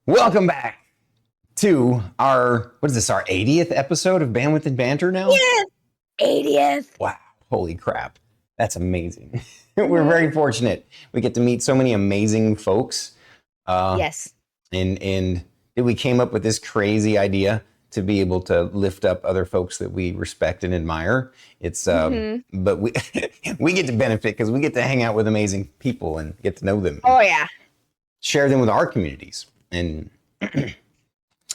Welcome back to our, what is this, our 80th episode of Bandwidth and Banter now? Yes, 80th. Wow, holy crap. That's amazing. We're very fortunate. We get to meet so many amazing folks. Yes. And we came up with this crazy idea to be able to lift up other folks that we respect and admire. It's but we we get to benefit because we get to hang out with amazing people and get to know them. Oh yeah. Share them with our communities. And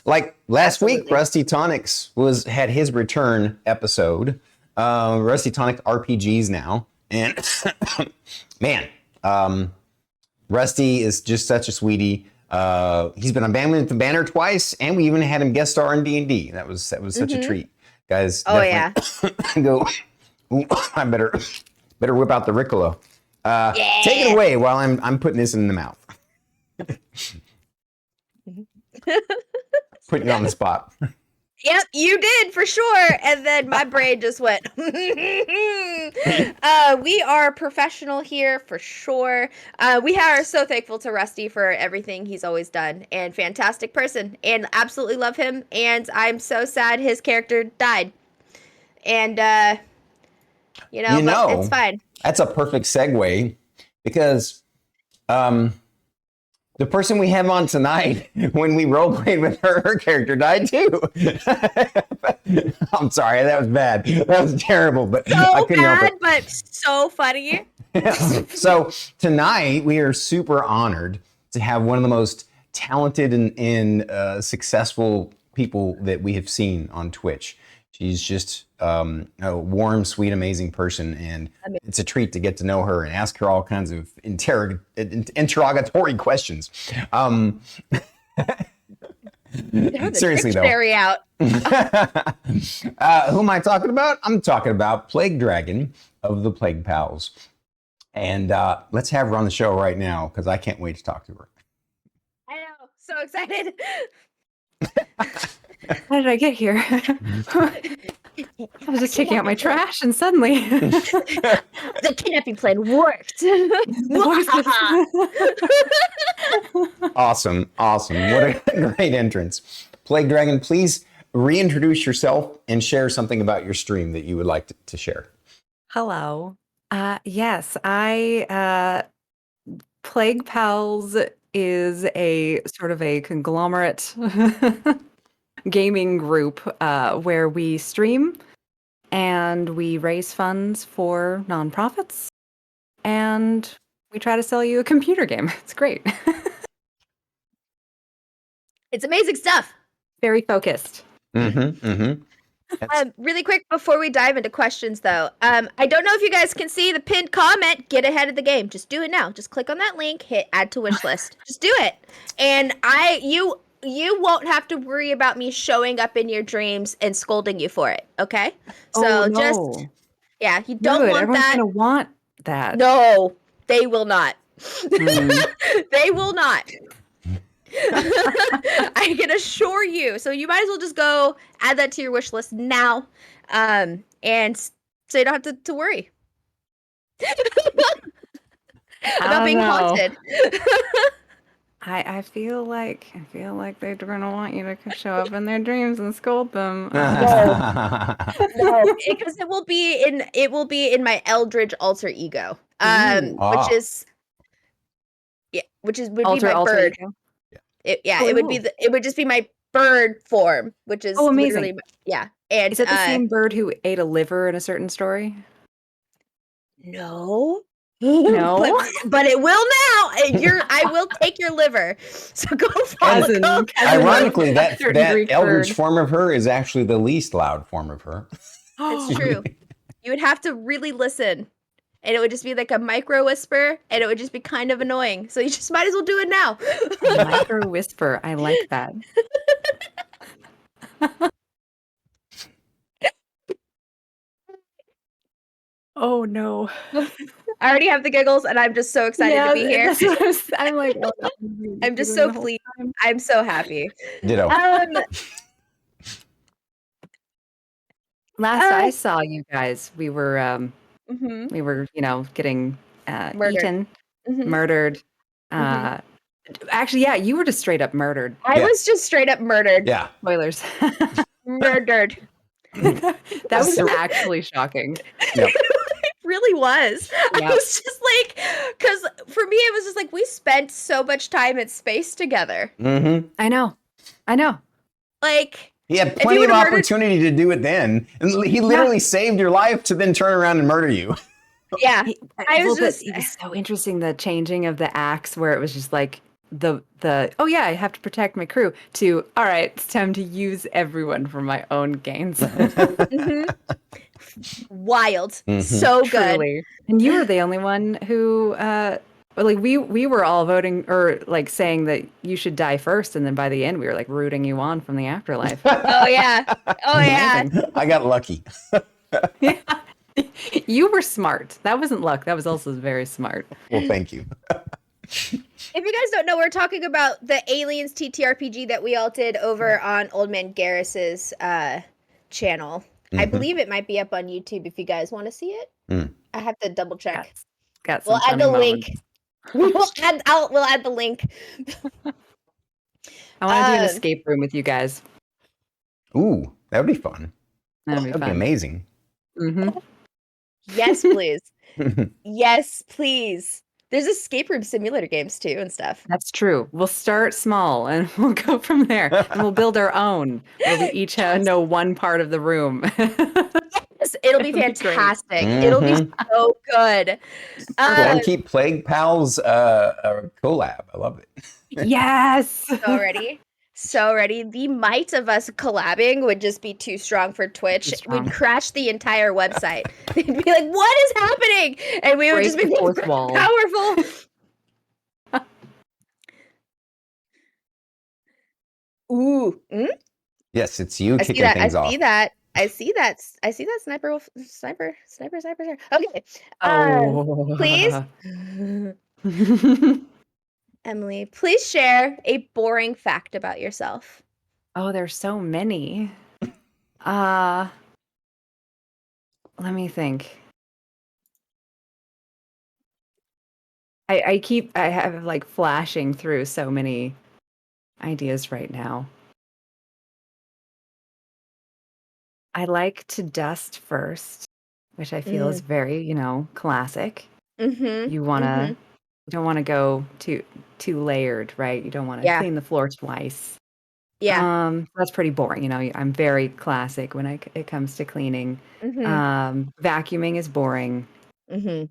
like last week, Rusty Tonics had his return episode. Rusty Tonic RPGs now, and man, Rusty is just such a sweetie. He's been on Bandwidth and Banter twice, and we even had him guest star on D&D. That was such a treat, guys. Oh yeah. Go. Ooh, I better whip out the Ricola. Take it away while I'm putting this in the mouth. Putting you on the spot. Yep, you did for sure. And then my brain just went. We are professional here for sure. We are so thankful to Rusty for everything he's always done, and fantastic person, and absolutely love him. And I'm so sad his character died. And but it's fine. That's a perfect segue because the person we have on tonight, when we role played with her character died too. I'm sorry, that was bad. That was terrible, but so I couldn't help it. But so funny. So tonight we are super honored to have one of the most talented and successful people that we have seen on Twitch. She's just a warm, sweet, amazing person, and it's a treat to get to know her and ask her all kinds of interrogatory questions. Seriously though. Out. Who am I talking about? I'm talking about PlaygueDragon of the PlayguePals. And let's have her on the show right now because I can't wait to talk to her. I know, so excited. How did I get here? I was just taking out my trash and suddenly the kidnapping plan worked. Awesome. What a great entrance. PlaygueDragon, please reintroduce yourself and share something about your stream that you would like to share. Hello. Yes, PlayguePals is a sort of a conglomerate gaming group where we stream and we raise funds for nonprofits and we try to sell you a computer game. It's great. It's amazing stuff. Very focused. Really quick before we dive into questions though, I don't know if you guys can see the pinned comment, get ahead of the game. Just do it now. Just click on that link, hit add to wish list. Just do it. And you won't have to worry about me showing up in your dreams and scolding you for it, okay? So you don't want everyone's that. Gonna want that. No, they will not. They will not. I can assure you. So you might as well just go add that to your wish list now, and so you don't have to worry about being haunted. I feel like they're gonna want you to show up in their dreams and scold them. No, because it will be in my Eldritch alter ego, which would be my bird. Ego? It would just be my bird form, which is amazing. And is it the same bird who ate a liver in a certain story? No. But it will now. I will take your liver. So go follow. Ironically, that eldritch form of her is actually the least loud form of her. It's true. You would have to really listen. And it would just be like a micro whisper, and it would just be kind of annoying. So you just might as well do it now. Micro whisper. I like that. Oh no. I already have the giggles, and I'm just so excited to be here. I'm like, I'm just so pleased. I'm so happy. Ditto. Last I saw you guys, we were getting Murdered. eaten, murdered. Actually, yeah, you were just straight up murdered. I Yeah. was just straight up murdered. Yeah. Spoilers. Murdered. That was actually shocking. Yep. It really was. I Yeah. was just like, because for me, it was just like we spent so much time in space together. Mm-hmm. I know. Like, He had if you plenty of would've murdered- opportunity to do it then. And he literally saved your life to then turn around and murder you. yeah, I was Well, just- it was so interesting, the changing of the acts, where it was just like the oh yeah, I have to protect my crew, to all right, it's time to use everyone for my own gains. wild, Mhm. so good. Truly. And you were the only one who like we were all voting or like saying that you should die first, and then by the end we were like rooting you on from the afterlife. Oh yeah, oh yeah. Amazing. I got lucky. You were smart. That wasn't luck. That was also very smart. Well, thank you. If you guys don't know, we're talking about the Aliens TTRPG that we all did over on Old Man Garrus's channel. I believe it might be up on YouTube if you guys want to see it. I have to double check. Got some We'll add funny the moments. link. We'll add the link. I want to do an escape room with you guys. Ooh, that would be fun. That'd be That'd be fun. amazing. Mm-hmm. Yes, please. Yes, please. There's escape room simulator games too and stuff. That's true. We'll start small and we'll go from there, and we'll build our own, where we each know one part of the room. Yes, it'll be It'll be great. fantastic. It'll be so good. Well, and keep Plague Pals collab. I love it. Yes. So ready. The might of us collabing would just be too strong for Twitch. Too strong. We'd crash the entire website. They'd be like, "What is happening?" And we would Break just be the fourth wall. powerful. Ooh, Yes, it's you I see kicking that. things off. I see that. Sniper wolf. Sniper. Okay. Oh. Please, Emily, please share a boring fact about yourself. Oh, there's so many. Let me think. I have like flashing through so many ideas right now. I like to dust first, which I feel is very, classic. Mm-hmm. You wanna you don't want to go too layered, right? You don't want to Yeah. clean the floor twice. Yeah. That's pretty boring. I'm very classic when it comes to cleaning. Vacuuming is boring. Mm-hmm.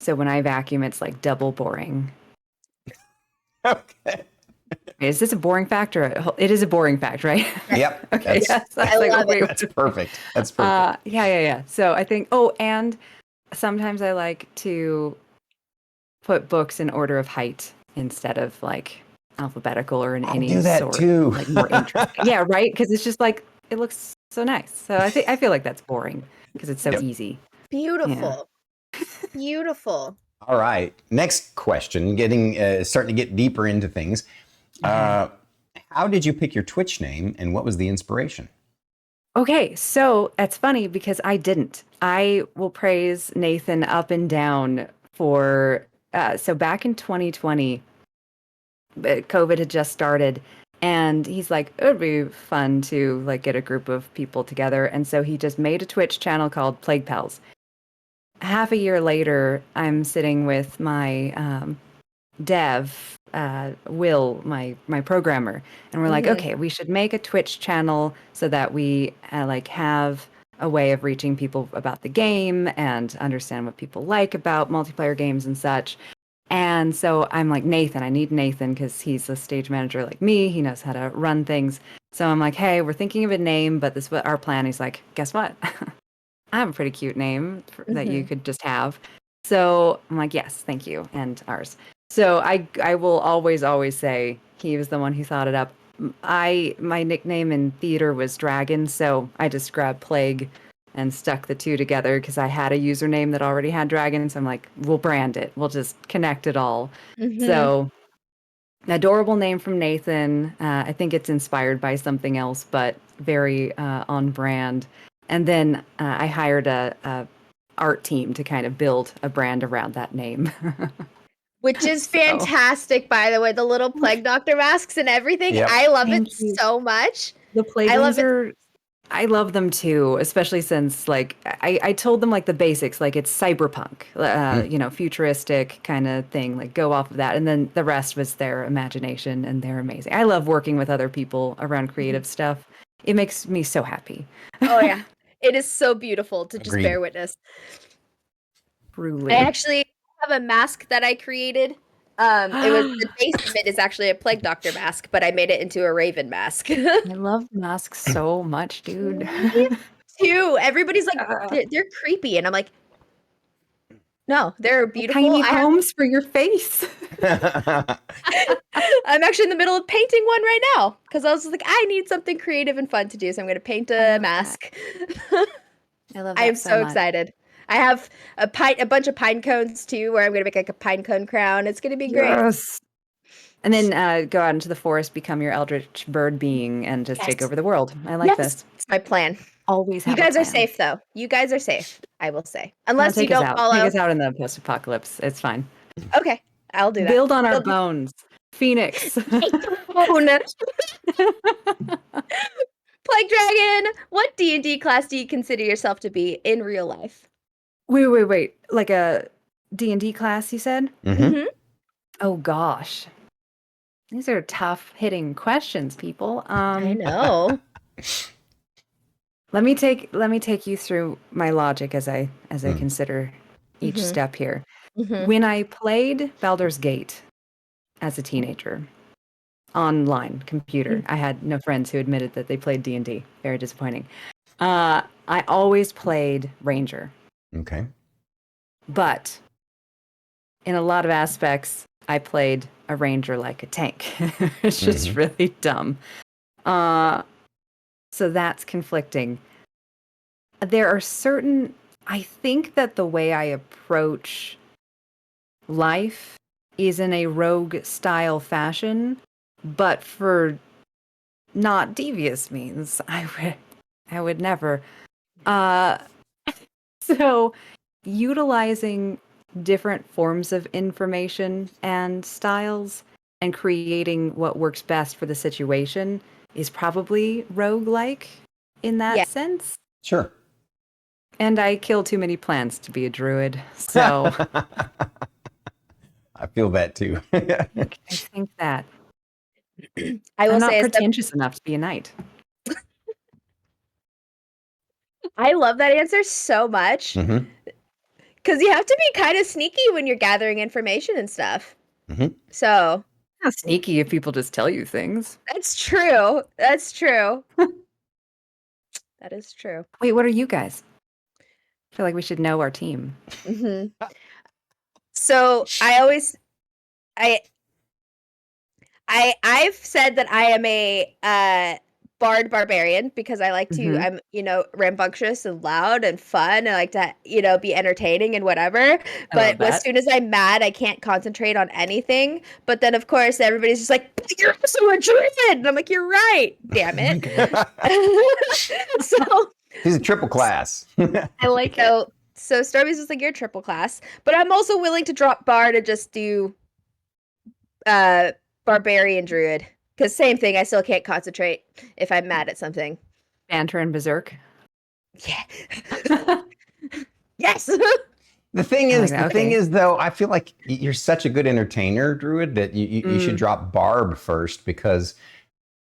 So when I vacuum, it's like double boring. Okay. Is this a boring fact, or it is a boring fact, right? Yep. Okay. That's, Yes. I I was love it. wait, that's perfect. That's perfect. yeah. So I think. Oh, and sometimes I like to put books in order of height instead of like alphabetical or in I'll any do that sort, too. like more interesting. Yeah, right. Because it's just like it looks so nice. So I feel like that's boring because it's so Yep. easy. Beautiful. Beautiful. All right. Next question. Starting to get deeper into things. How did you pick your Twitch name, and what was the inspiration? Okay, so that's funny because I didn't. I will praise Nathan up and down for. So back in 2020, COVID had just started, and he's like, it would be fun to like get a group of people together, and so he just made a Twitch channel called PlayguePals. Half a year later, I'm sitting with my dev, Will, my programmer, and we're like, okay, we should make a Twitch channel so that we like have a way of reaching people about the game and understand what people like about multiplayer games and such. And so I'm like, Nathan, I need Nathan because he's a stage manager like me. He knows how to run things. So I'm like, hey, we're thinking of a name, but this is what our plan. He's like, guess what? I have a pretty cute name that you could just have. So I'm like, yes, thank you, and ours. So I will always say he was the one who thought it up. My nickname in theater was Dragon, so I just grabbed Plague and stuck the two together because I had a username that already had Dragon. So I'm like, we'll brand it. We'll just connect it all. So adorable name from Nathan. I think it's inspired by something else, but very on brand. And then I hired a art team to kind of build a brand around that name. Which is So, fantastic, by the way. The little plague doctor masks and everything. Yep. I love thank it you. so much. The plague I ones love it. are. I love them too, especially since like I told them like the basics, like it's cyberpunk, futuristic kind of thing. Like go off of that, and then the rest was their imagination, and they're amazing. I love working with other people around creative stuff. It makes me so happy. Oh yeah, it is so beautiful to just Agreed. bear witness. Truly. I actually have a mask that I created. It was the base of it is actually a plague doctor mask, but I made it into a raven mask. I love masks so much, dude. Me too. Everybody's like they're creepy, and I'm like, no, they're beautiful. Tiny homes for your face. I'm actually in the middle of painting one right now because I was like, I need something creative and fun to do, so I'm going to paint a mask. I love that I am so so much. excited. I have a bunch of pine cones too, where I'm going to make like a pine cone crown. It's going to be great. Yes. And then go out into the forest, become your eldritch bird being, and just take Yes. over the world. I like Yes, this. it's my plan. Always have You guys a are plan. safe though. You guys are safe. I will say, No, unless you take us don't out. follow. Take us out in the post-apocalypse. It's fine. Okay, I'll do that. Build on our Build- bones. Phoenix. Bone. Plague Dragon, what D&D class do you consider yourself to be in real life? Wait. Like a D&D class, you said? Mm-hmm. Oh, gosh. These are tough-hitting questions, people. I know. Let me take you through my logic as I consider each step here. Mm-hmm. When I played Baldur's Gate as a teenager, online computer, I had no friends who admitted that they played D&D. Very disappointing. I always played Ranger, Okay. but in a lot of aspects, I played a Ranger like a tank. It's just really dumb. So that's conflicting. There are I think that the way I approach life is in a rogue style fashion, but for not devious means. I would never. So utilizing different forms of information and styles and creating what works best for the situation is probably roguelike in that sense. Sure. And I kill too many plants to be a druid, so I feel that too. I think that I will I'm not say, pretentious enough to be a knight. I love that answer so much because you have to be kind of sneaky when you're gathering information and stuff. So Not sneaky if people just tell you things. that's true. That's true. That is true. Wait, what are you guys? I feel like we should know our team. So I've said that I am a bard barbarian because I like to I'm rambunctious and loud and fun. I like to be entertaining and whatever. But as soon as I'm mad, I can't concentrate on anything. But then of course everybody's just like, "You're so a druid," and I'm like, "You're right, damn it." So he's a triple class. I like it. So Stormy's just like, "You're triple class," but I'm also willing to drop bard and just do barbarian druid. Because same thing, I still can't concentrate if I'm mad at something. Banter and berserk. Yeah. Yes. The thing is, though, I feel like you're such a good entertainer, Druid, that you should drop Barb first, because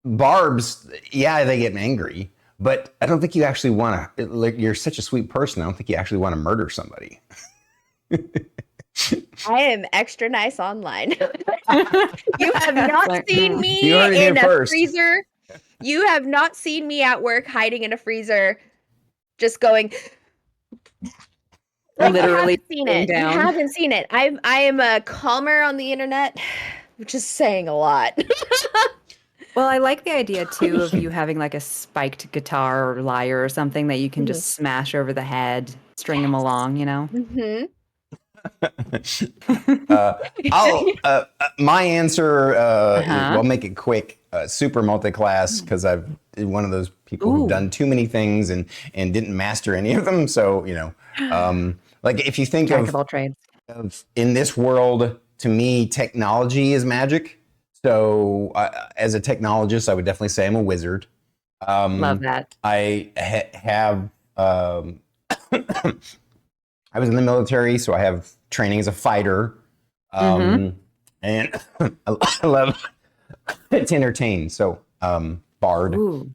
Barbs, yeah, they get angry, but I don't think you actually want to. Like, you're such a sweet person. I don't think you actually want to murder somebody. I am extra nice online. You have not seen me in a freezer. You have not seen me at work hiding in a freezer, just going. Literally seen it. down. You haven't seen it. I am a calmer on the internet, which is saying a lot. Well, I like the idea too of you having like a spiked guitar or lyre or something that you can just smash over the head, string them along, you know? My answer, I'll make it quick. Super multi-class, because I've been one of those people who've done too many things and didn't master any of them. So, like if you think Jack of all trades. of in this world, to me, technology is magic. So as a technologist, I would definitely say I'm a wizard. Love that. I have. I was in the military, so I have training as a fighter, and I love to entertain. So bard, Ooh.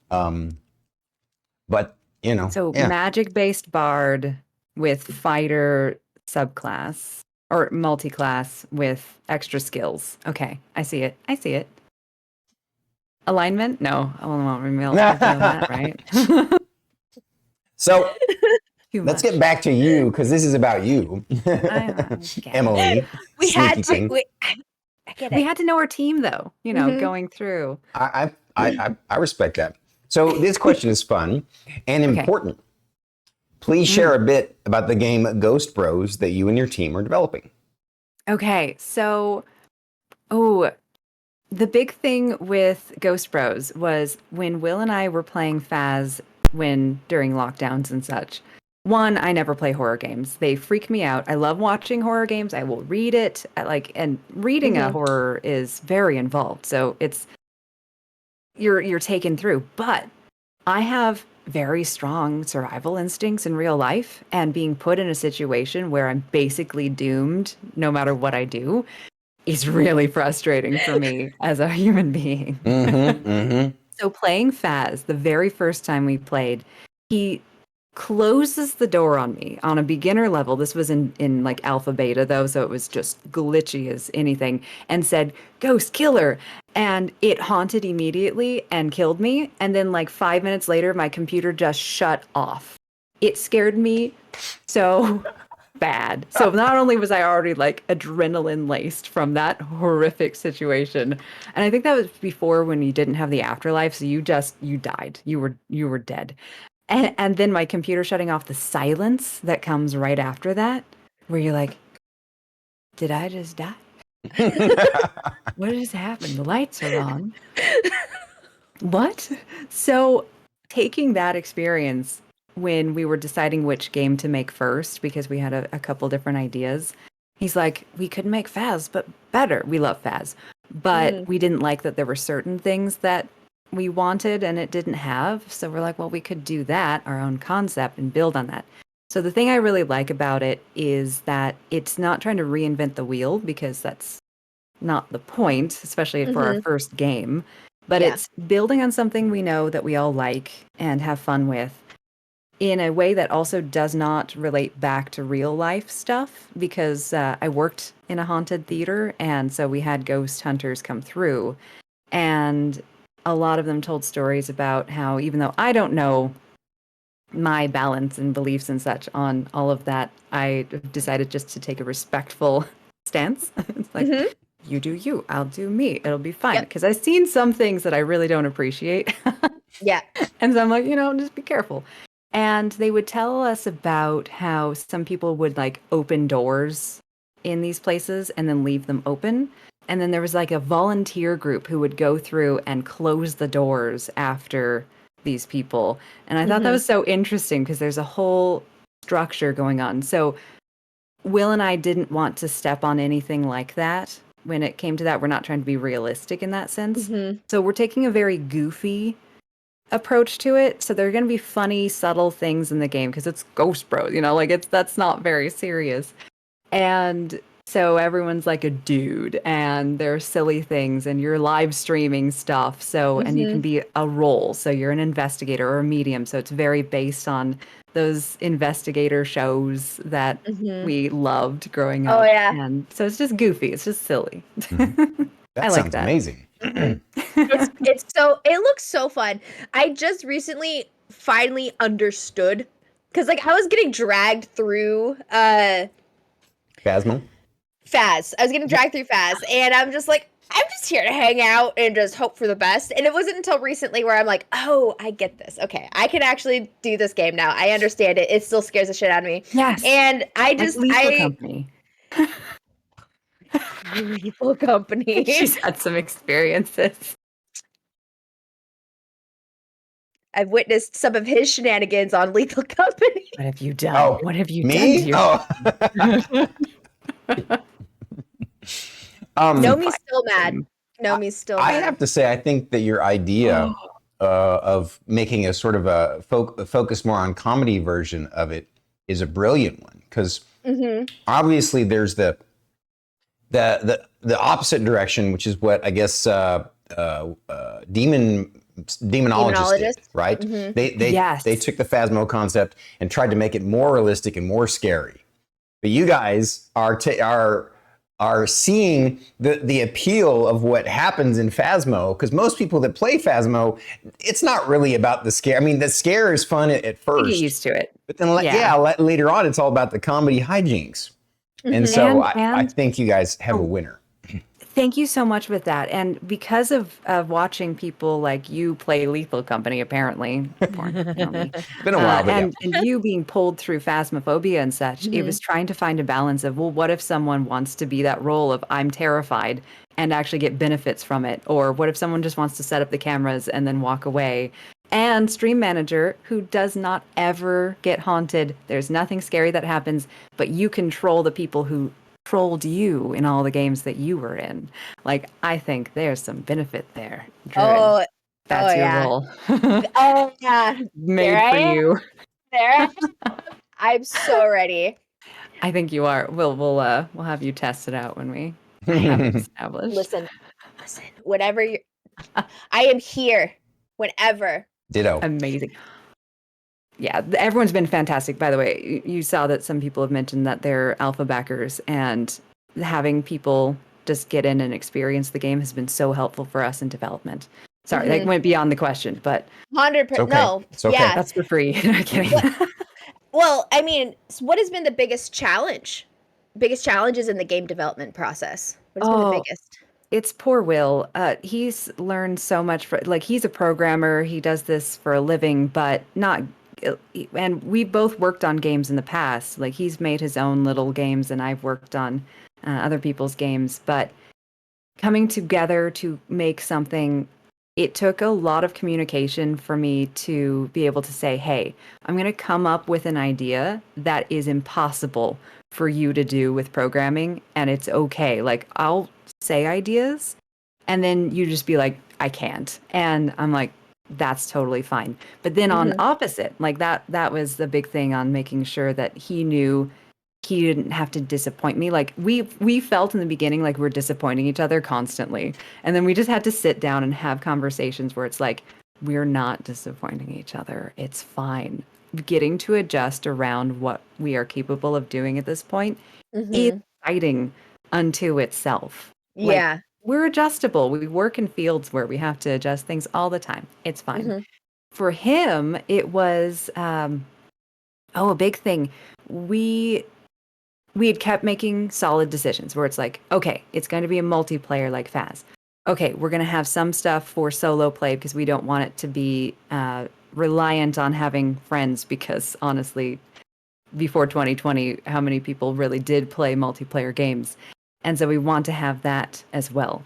but So yeah. magic-based bard with fighter subclass or multi-class with extra skills. Okay, I see it. I see it. Alignment? No, I won't reveal that, right? So Too let's much. get back to you because this is about you, Okay. Emily. We Sneaky had to. thing. I get it. We had to know our team, though. Mhm. Going through. I respect that. So this question is fun and Okay. important. Please share a bit about the game Ghost Bros that you and your team are developing. Okay, so, the big thing with Ghost Bros was when Will and I were playing Faz during lockdowns and such. One, I never play horror games. They freak me out. I love watching horror games. I will read it. And reading a horror is very involved. So you're taken through. But I have very strong survival instincts in real life, and being put in a situation where I'm basically doomed no matter what I do is really frustrating for me as a human being. So playing Faz, the very first time we played, he closes the door on me on a beginner level. This was in like alpha beta though, so it was just glitchy as anything, and said, "Ghost killer." And it haunted immediately and killed me. And then like 5 minutes later, my computer just shut off. It scared me so bad. So not only was I already like adrenaline laced from that horrific situation, and I think that was before when you didn't have the afterlife, so you died. You were dead. And then my computer shutting off, the silence that comes right after that, where you're like, did I just die? What just happened? The lights are on. What? So taking that experience when we were deciding which game to make first, because we had a couple different ideas, he's like, we could make Faz, but better. We love Faz. But we didn't like that there were certain things that we wanted and it didn't have. So we're like, well, we could do that, our own concept, and build on that. So the thing I really like about it is that it's not trying to reinvent the wheel, because that's not the point, especially for our first game. But it's building on something we know that we all like and have fun with in a way that also does not relate back to real life stuff, because I worked in a haunted theater, and so we had ghost hunters come through, and a lot of them told stories about how, even though I don't know my balance and beliefs and such on all of that, I decided just to take a respectful stance. It's like, you do you, I'll do me. It'll be fine. Because I've seen some things that I really don't appreciate. Yeah. And so I'm like, just be careful. And they would tell us about how some people would like open doors in these places and then leave them open. And then there was like a volunteer group who would go through and close the doors after these people. And I thought that was so interesting, because there's a whole structure going on. So Will and I didn't want to step on anything like that. When it came to that, we're not trying to be realistic in that sense. So we're taking a very goofy approach to it. So there are going to be funny, subtle things in the game, because it's Ghost Bros, that's not very serious. And so everyone's like a dude, and there are silly things, and you're live streaming stuff. So, and you can be a role. So you're an investigator or a medium. So it's very based on those investigator shows that we loved growing up. Oh, yeah. And so it's just goofy. It's just silly. That I like sounds that. amazing. It looks so fun. I just recently finally understood, because like I was getting dragged through Phasmo? Faz. I was getting dragged through Faz, and I'm just like, I'm just here to hang out and just hope for the best. And it wasn't until recently where I'm like, oh, I get this. Okay, I can actually do this game now. I understand it. It still scares the shit out of me. Yes. And I Like just Lethal Company. Lethal Company. She's had some experiences. I've witnessed some of his shenanigans on Lethal Company. What have you done? Oh, What have you me? done to yourself? Nomi's still mad. Nomi's still I mad. have to say, I think that your idea of making a sort of a focus more on comedy version of it is a brilliant one, because obviously there's the opposite direction, which is what I guess demonologists did, right? They took the Phasmo concept and tried to make it more realistic and more scary. But you guys are seeing the appeal of what happens in Phasmo, because most people that play Phasmo, it's not really about the scare. I mean, the scare is fun at first. You get used to it. But then later on, it's all about the comedy hijinks. And so I think you guys have a winner. Thank you so much with that. And because of watching people like you play Lethal Company, apparently, been a while, but and you being pulled through Phasmophobia and such, it was trying to find a balance of, well, what if someone wants to be that role of I'm terrified and actually get benefits from it? Or what if someone just wants to set up the cameras and then walk away? And Stream Manager, who does not ever get haunted. There's nothing scary that happens, but you control the people who trolled you in all the games that you were in. Like, I think there's some benefit there. Druid. That's your role. Oh yeah, Made for you. There, I'm so ready. I think you are. We'll have you test it out when we have it established. Listen. Whenever you, I am here. Whenever. Ditto. Amazing. Yeah, everyone's been fantastic. By the way, you saw that some people have mentioned that they're alpha backers, and having people just get in and experience the game has been so helpful for us in development. Sorry, that went beyond the question, but 100%. Okay. No, it's okay. yeah, that's for free. Kidding. Well, I mean, what has been the biggest challenge? Biggest challenges in the game development process? What has been the biggest? It's poor Will. He's learned so much. He's a programmer. He does this for a living, but not. And we both worked on games in the past. Like, he's made his own little games, and I've worked on other people's games. But coming together to make something, it took a lot of communication for me to be able to say, hey, I'm going to come up with an idea that is impossible for you to do with programming, and it's okay. Like, I'll say ideas, and then you just be like, I can't. And I'm like, that's totally fine. But then on opposite, like that was the big thing on making sure that he knew he didn't have to disappoint me. Like, we felt in the beginning like we're disappointing each other constantly. And then we just had to sit down and have conversations where it's like, we're not disappointing each other. It's fine. Getting to adjust around what we are capable of doing at this point is exciting unto itself. Yeah. We're adjustable. We work in fields where we have to adjust things all the time. It's fine. For him, it was a big thing. We had kept making solid decisions where it's like, okay, it's going to be a multiplayer like Phas. Okay, we're going to have some stuff for solo play because we don't want it to be reliant on having friends, because honestly, before 2020, how many people really did play multiplayer games? And so we want to have that as well.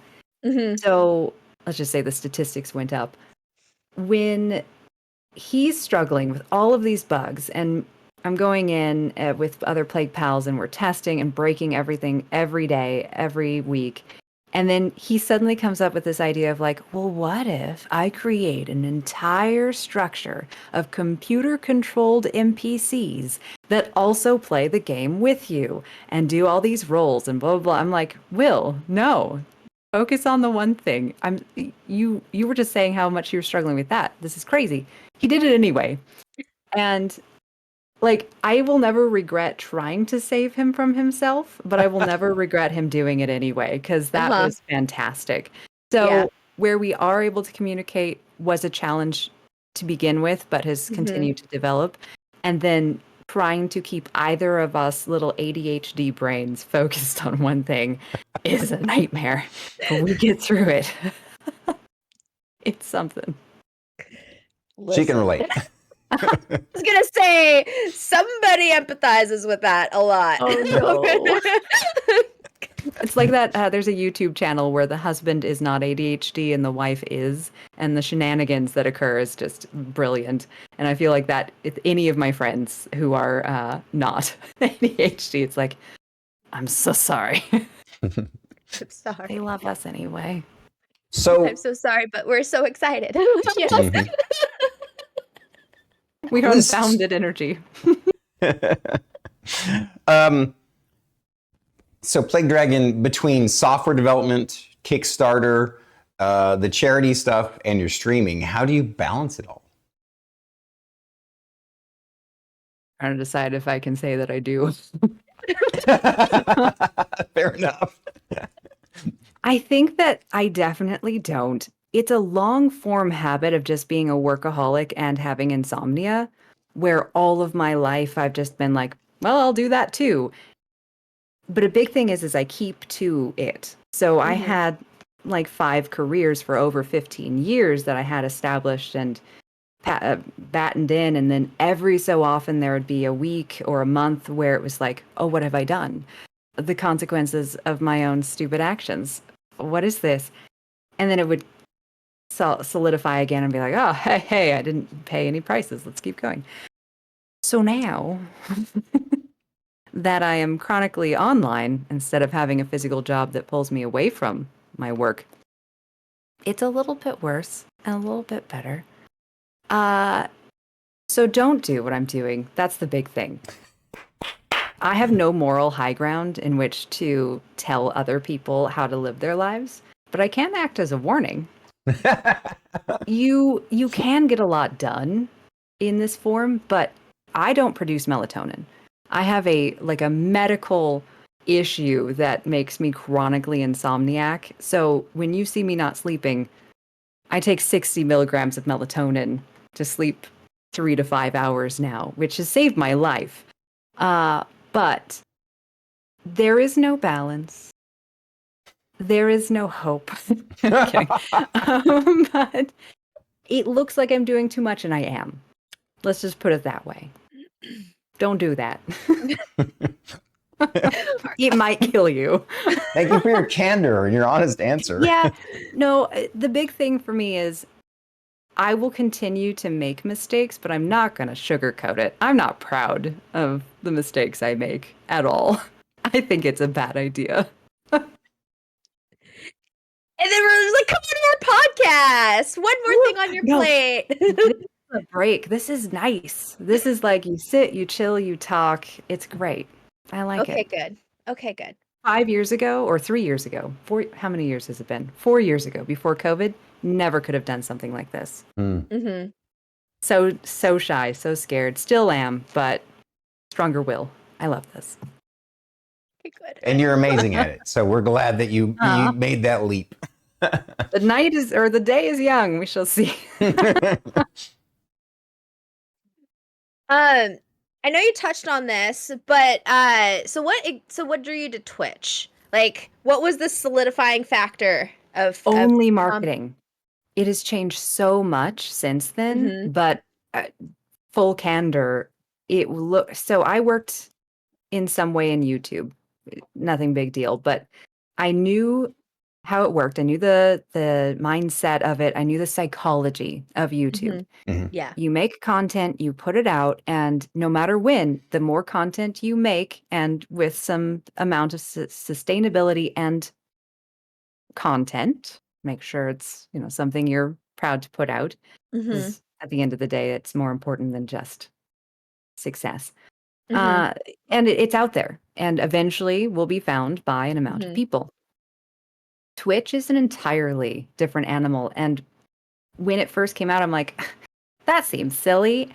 So let's just say the statistics went up. When he's struggling with all of these bugs, and I'm going in with other PlayguePals, and we're testing and breaking everything every day, every week. And then he suddenly comes up with this idea of like, well, what if I create an entire structure of computer-controlled NPCs that also play the game with you and do all these roles and blah, blah, blah. I'm like, Will, no. Focus on the one thing. You were just saying how much you were struggling with that. This is crazy. He did it anyway. And like, I will never regret trying to save him from himself, but I will never regret him doing it anyway, because that was fantastic. So where we are able to communicate was a challenge to begin with, but has continued to develop. And then trying to keep either of us little ADHD brains focused on one thing is a nightmare. But we get through it. It's something. She can relate. I was gonna say, somebody empathizes with that a lot. Oh no. It's like that. There's a YouTube channel where the husband is not ADHD and the wife is, and the shenanigans that occur is just brilliant. And I feel like that if any of my friends who are not ADHD, it's like, I'm so sorry. I'm sorry. They love us anyway. So I'm so sorry, but we're so excited. Yes. Mhm. We are This- unbounded energy. um, so Plague Dragon, between software development, Kickstarter, the charity stuff, and your streaming, how do you balance it all? Trying to decide if I can say that I do. Fair enough. I think that I definitely don't. It's a long form habit of just being a workaholic and having insomnia, where all of my life I've just been like, well, I'll do that too. But a big thing is I keep to it. So I had like 5 careers for over 15 years that I had established and battened in. And then every so often there would be a week or a month where it was like, oh, what have I done? The consequences of my own stupid actions. What is this? And then it would solidify again and be like, oh, hey, I didn't pay any prices. Let's keep going. So now that I am chronically online instead of having a physical job that pulls me away from my work, it's a little bit worse and a little bit better. So don't do what I'm doing. That's the big thing. I have no moral high ground in which to tell other people how to live their lives, but I can act as a warning. You can get a lot done in this form, but I don't produce melatonin. I have a medical issue that makes me chronically insomniac. So when you see me not sleeping, I take 60 milligrams of melatonin to sleep 3 to 5 hours now, which has saved my life. But there is no balance. There is no hope. I'm kidding. But it looks like I'm doing too much, and I am. Let's just put it that way. Don't do that. It might kill you. Thank you for your candor and your honest answer. Yeah. No, the big thing for me is I will continue to make mistakes, but I'm not going to sugarcoat it. I'm not proud of the mistakes I make at all. I think it's a bad idea. And then we're like, come on to our podcast. One more thing on your plate. A break. This is nice. This is like you sit, you chill, you talk. It's great. I like Okay, it. good. Okay, good. 5 years ago or 3 years ago, how many years has it been? 4 years ago, before COVID, never could have done something like this. Mm-hmm. So shy, so scared. Still am, but stronger will. I love this. Okay, good. And you're amazing at it. So we're glad that you made that leap. The day is young. We shall see. I know you touched on this, but so what drew you to Twitch? Like, what was the solidifying factor of Only marketing. It has changed so much since then, but full candor, so I worked in some way in YouTube. Nothing big deal, but I knew how it worked. I knew the mindset of it. I knew the psychology of YouTube. Yeah. You make content, you put it out, and no matter when, the more content you make, and with some amount of sustainability and content, make sure it's something you're proud to put out. 'Cause at the end of the day, it's more important than just success. And it's out there, and eventually will be found by an amount of people. Twitch is an entirely different animal, and when it first came out, I'm like, that seems silly.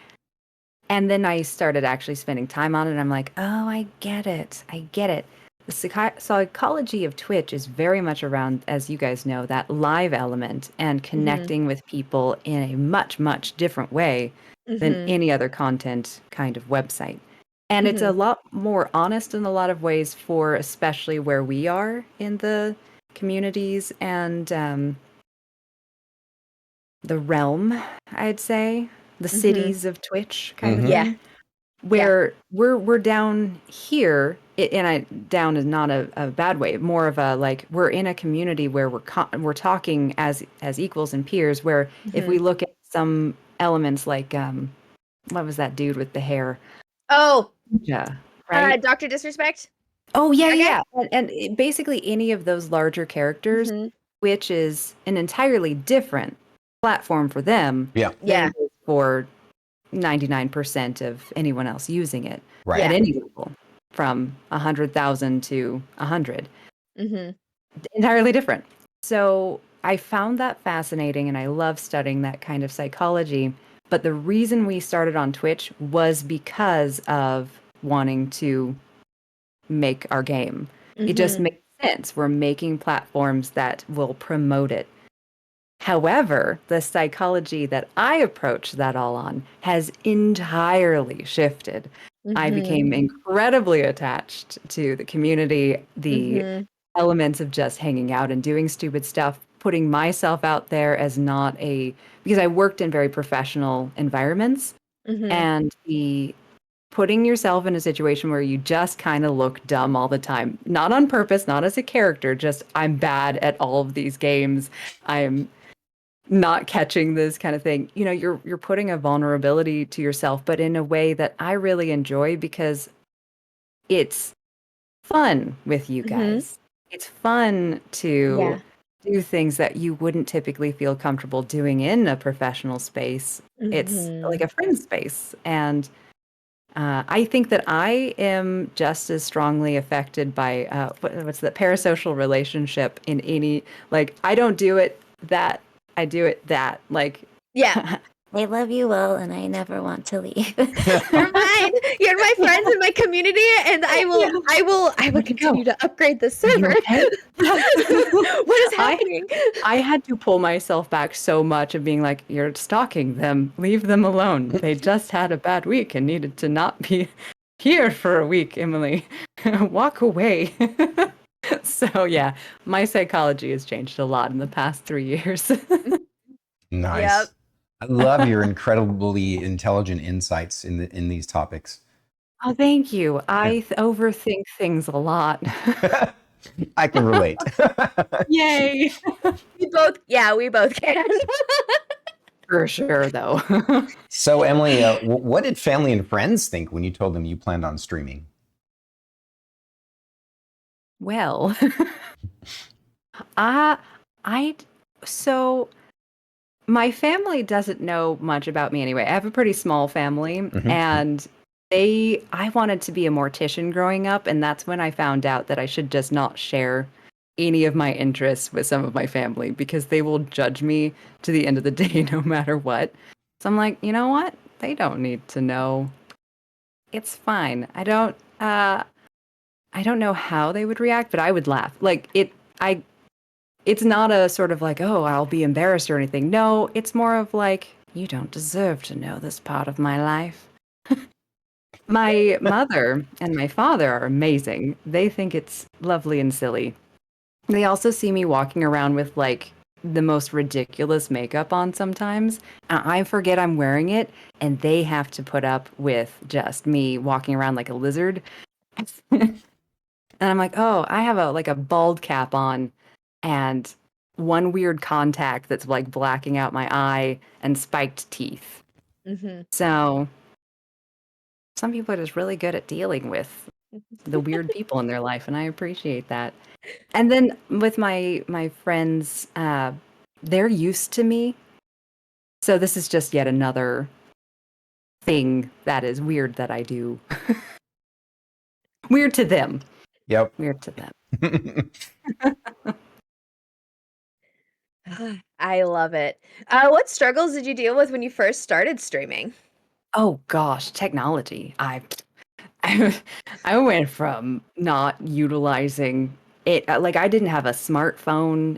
And then I started actually spending time on it, and I'm like, oh, I get it. The psychology of Twitch is very much around, as you guys know, that live element and connecting with people in a much, much different way than any other content kind of website. And it's a lot more honest in a lot of ways, for especially where we are in the communities and the realm, I'd say, the cities of Twitch kind of thing. Yeah. Where we're down here, down is not a bad way, more of a like we're in a community where we're talking as equals and peers. Where if we look at some elements like what was that dude with the hair? Oh, Yeah, right. Dr. Disrespect. Oh yeah, Okay. yeah. Basically any of those larger characters, Mhm. which is an entirely different platform for them Yeah. than Yeah. it is for 99% of anyone else using it Right. at Yeah. any level, from 100,000 to 100. Mhm. Entirely different. So I found that fascinating and I love studying that kind of psychology. But the reason we started on Twitch was because of wanting to make our game. It just Mhm. makes sense. We're making platforms that will promote it. However, the psychology that I approach that all on has entirely shifted. I Mhm. became incredibly attached to the community, the Mhm. elements of just hanging out and doing stupid stuff, putting myself out there as not a, because I worked in very professional environments, Mhm. and the putting yourself in a situation where you just kind of look dumb all the time, not on purpose, not as a character, just I'm bad at all of these games. I'm not catching this kind of thing. You know, you're putting a vulnerability to yourself, but in a way that I really enjoy because it's fun with you Mhm. guys. It's fun to Yeah. do things that you wouldn't typically feel comfortable doing in a professional space. It's like Mhm. a friend space. And I think that I am just as strongly affected by what's the parasocial relationship in any, like, I don't do it that, I do it that. Like, Yeah. I love you all, and I never want to leave. You're mine. You're my friends in my community, and I will Where'd you go? continue to upgrade the Are you server. okay? What is I happening? I had to pull myself back so much of being like, you're stalking them. Leave them alone. They just had a bad week and needed to not be here for a week, Emily. Walk away. So yeah, my psychology has changed a lot in the past 3 years. Yep. Nice. I love your incredibly intelligent insights in these topics. Oh, thank you. Yeah. Overthink things a lot. I can relate. Yay. We both can. For sure, though. So, Emily, what did family and friends think when you told them you planned on streaming? Well, I, I, so my family doesn't know much about me anyway. I have a pretty small family, Mhm. and I wanted to be a mortician growing up, and that's when I found out that I should just not share any of my interests with some of my family because they will judge me to the end of the day no matter what. So I'm like, you know what? They don't need to know. It's fine. I don't know how they would react, but I would laugh. I it's not a sort of like, oh, I'll be embarrassed or anything. No, it's more of like, you don't deserve to know this part of my life. My mother and my father are amazing. They think it's lovely and silly. They also see me walking around with like the most ridiculous makeup on sometimes. And I forget I'm wearing it, and they have to put up with just me walking around like a lizard. And I'm like, oh, I have a bald cap on and one weird contact that's like blacking out my eye and spiked teeth. Hmm. So some people are just really good at dealing with the weird people in their life, and I appreciate that. And then with my friends, they're used to me. So this is just yet another thing that is weird that I do. Weird to them. Yep. Weird to them. I love it. What struggles did you deal with when you first started streaming? Oh gosh, technology. I I went from not utilizing it, like I didn't have a smartphone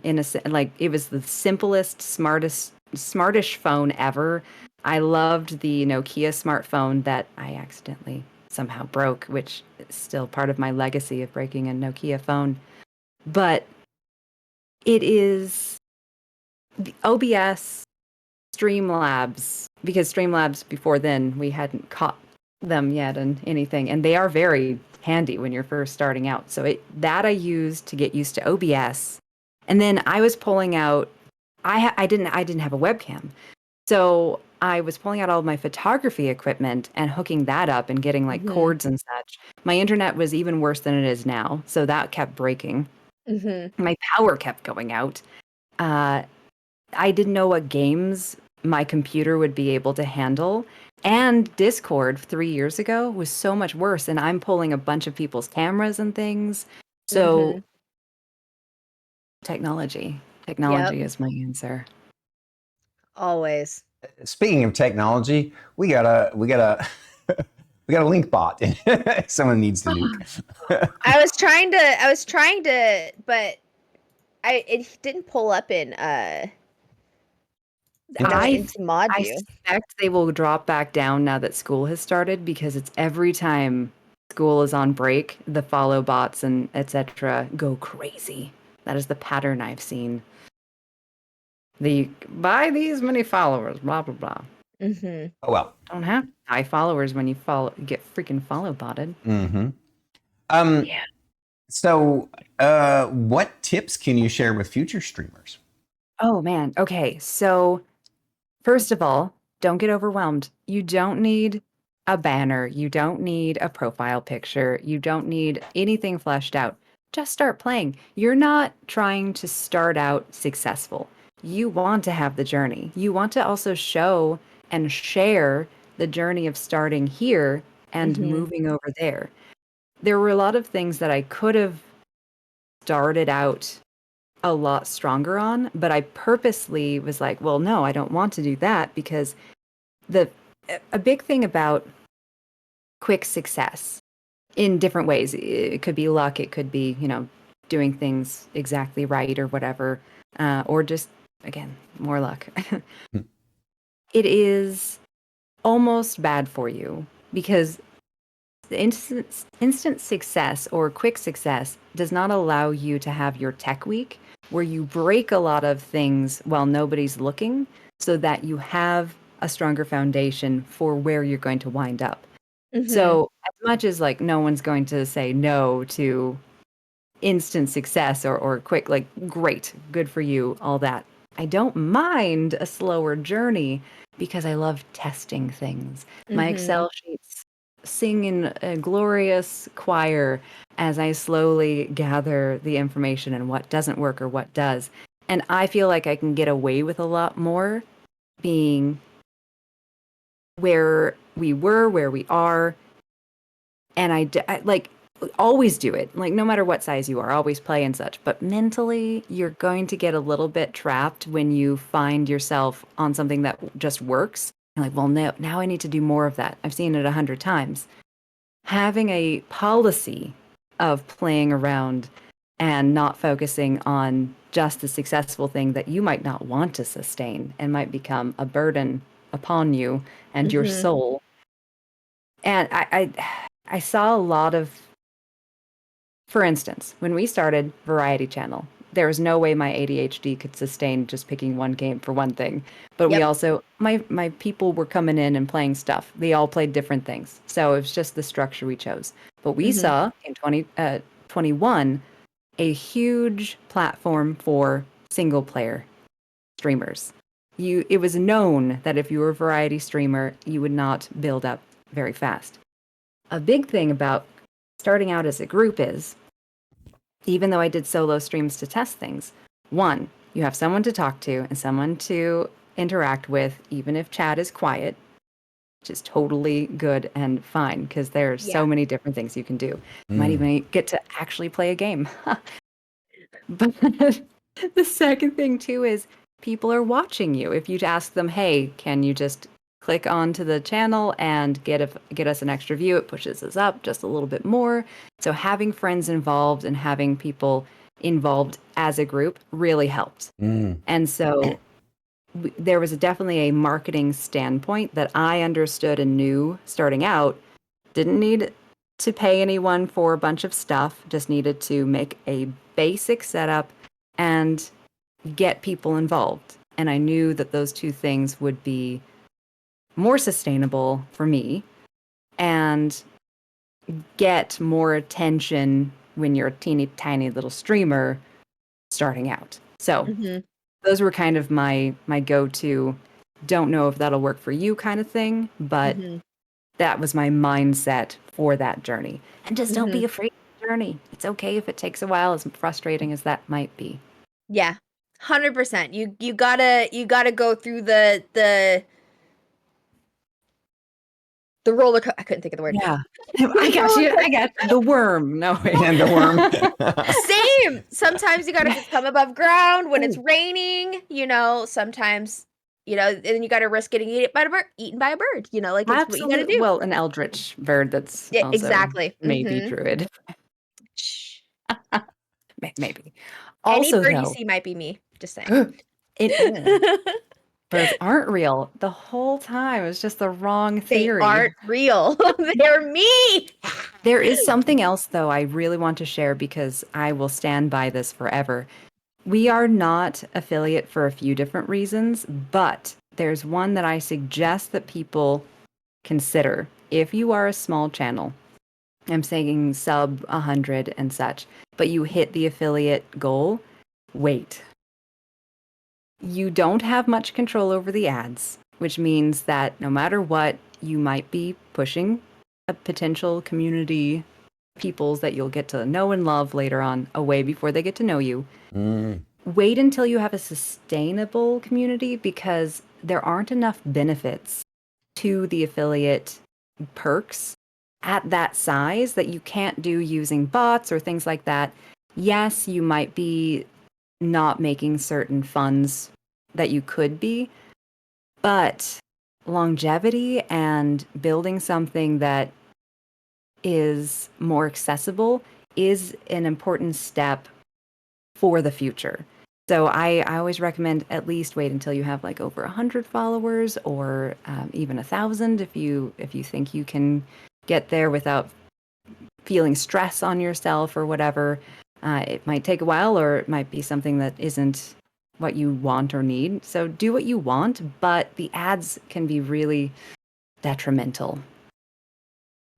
like it was the simplest, smartish phone ever. I loved the Nokia smartphone that I accidentally somehow broke, which is still part of my legacy of breaking a Nokia phone. But it is the OBS, Streamlabs, because Streamlabs before then we hadn't caught them yet in anything, and they are very handy when you're first starting out. So that I used to get used to OBS, and then I was pulling out. I didn't have a webcam, So I was pulling out all of my photography equipment and hooking that up and getting like cords and such. My internet was even worse than it is now, so that kept breaking. My power kept going out. I didn't know what games my computer would be able to handle. And Discord 3 years ago was so much worse. And I'm pulling a bunch of people's cameras and things. So technology. Technology is my answer. Always. Speaking of technology, we got a we got a link bot. Someone needs to nuke. I was trying to, but it didn't pull up in into mod I view. suspect they will drop back down now that school has started, because it's every time school is on break, the follow bots and etc. go crazy. That is the pattern I've seen. The buy these many followers, blah blah blah. Oh well. Don't have high followers when you get freaking follow botted. Yeah. So, what tips can you share with future streamers? Oh man. Okay. So first of all, don't get overwhelmed. You don't need a banner. You don't need a profile picture. You don't need anything fleshed out. Just start playing. You're not trying to start out successful. You want to have the journey. You want to also show and share the journey of starting here and moving over there. There were a lot of things that I could have started out a lot stronger on, but I purposely was like, well, no, I don't want to do that, because a big thing about quick success in different ways, it could be luck, it could be, doing things exactly right or whatever, or just, again, more luck. It is almost bad for you, because the instant success or quick success does not allow you to have your tech week, where you break a lot of things while nobody's looking, so that you have a stronger foundation for where you're going to wind up. So as much as like no one's going to say no to instant success or quick, like great, good for you, all that, I don't mind a slower journey, because I love testing things. My Excel sheets sing in a glorious choir as I slowly gather the information and what doesn't work or what does. And I feel like I can get away with a lot more being where we were, where we are. And I like always do it. Like no matter what size you are, always play and such. But mentally, you're going to get a little bit trapped when you find yourself on something that just works. You're like, well, no, now I need to do more of that. I've seen it 100 times. Having a policy of playing around and not focusing on just the successful thing that you might not want to sustain and might become a burden upon you and your soul. And I saw a lot of, for instance, when we started Variety Channel, there was no way my ADHD could sustain just picking one game for one thing. But we also, my people were coming in and playing stuff. They all played different things. So it was just the structure we chose. But we saw in 2021 a huge platform for single player streamers. It was known that if you were a variety streamer, you would not build up very fast. A big thing about starting out as a group is, even though I did solo streams to test things, one, you have someone to talk to and someone to interact with, even if chat is quiet, which is totally good and fine, because there's so many different things you can do. You might even get to actually play a game. But the second thing too is people are watching you. If you ask them, hey, can you just click onto the channel and get us an extra view, it pushes us up just a little bit more. So having friends involved and having people involved as a group really helped. And so there was definitely a marketing standpoint that I understood and knew starting out. Didn't need to pay anyone for a bunch of stuff, just needed to make a basic setup and get people involved. And I knew that those two things would be more sustainable for me and get more attention when you're a teeny tiny little streamer starting out. So those were kind of my go-to don't know if that'll work for you kind of thing, but Mhm. that was my mindset for that journey. And just don't Mhm. be afraid of the journey. It's okay if it takes a while, as frustrating as that might be. Yeah. 100%. You gotta go through the roller I couldn't think of the word. Yeah. I got you. I got the worm. No, wait. And the worm. Same. Sometimes you gotta come above ground when it's Ooh. raining, sometimes, and then you gotta risk getting eaten by a bird, like it's what you gotta Absolutely. do. Well, an eldritch bird that's Yeah, also exactly. maybe Mhm. druid. Shh. Maybe. Any Also, bird you though, see might be me. Just saying. it is. Birds aren't real. The whole time it was just the wrong They theory. aren't real. They're me. There is something else, though, I really want to share because I will stand by this forever. We are not affiliate for a few different reasons, but there's one that I suggest that people consider. If you are a small channel, I'm saying sub 100 and such, but you hit the affiliate goal, wait. You don't have much control over the ads, which means that no matter what, you might be pushing a potential community peoples that you'll get to know and love later on away before they get to know you. Mm. Wait until you have a sustainable community because there aren't enough benefits to the affiliate perks at that size that you can't do using bots or things like that. Yes, you might be not making certain funds that you could be, but longevity and building something that is more accessible is an important step for the future. So I always recommend at least wait until you have like over 100 followers or even 1,000 if you think you can get there without feeling stress on yourself or whatever. It might take a while, or it might be something that isn't what you want or need. So do what you want, but the ads can be really detrimental.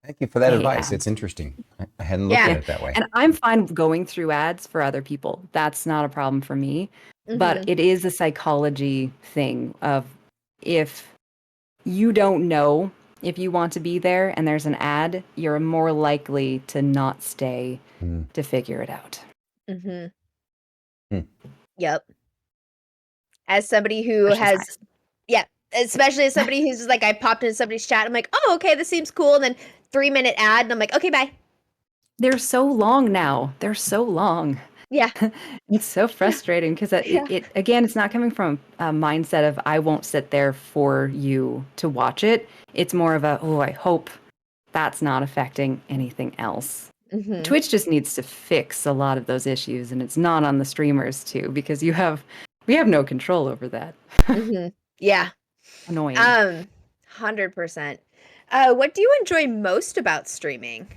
Thank you for that I hate advice. ads. It's interesting. I hadn't looked Yeah. at it that way. And I'm fine going through ads for other people. That's not a problem for me. But Mhm. it is a psychology thing of if you don't know if you want to be there and there's an ad, you're more likely to not stay Mm. to figure it out. Mhm. Hmm. Yep. As somebody who Exercise. has Yeah, especially as somebody who's just like, I popped into somebody's chat, I'm like, "Oh, okay, this seems cool," and then 3-minute ad, and I'm like, "Okay, bye." They're so long now. They're so long. Yeah. It's so frustrating because Yeah. it again, it's not coming from a mindset of I won't sit there for you to watch it. It's more of a, oh, I hope that's not affecting anything else. Mhm. Twitch just needs to fix a lot of those issues, and it's not on the streamers too, because we have no control over that. Mhm. Yeah. Annoying. 100%. What do you enjoy most about streaming?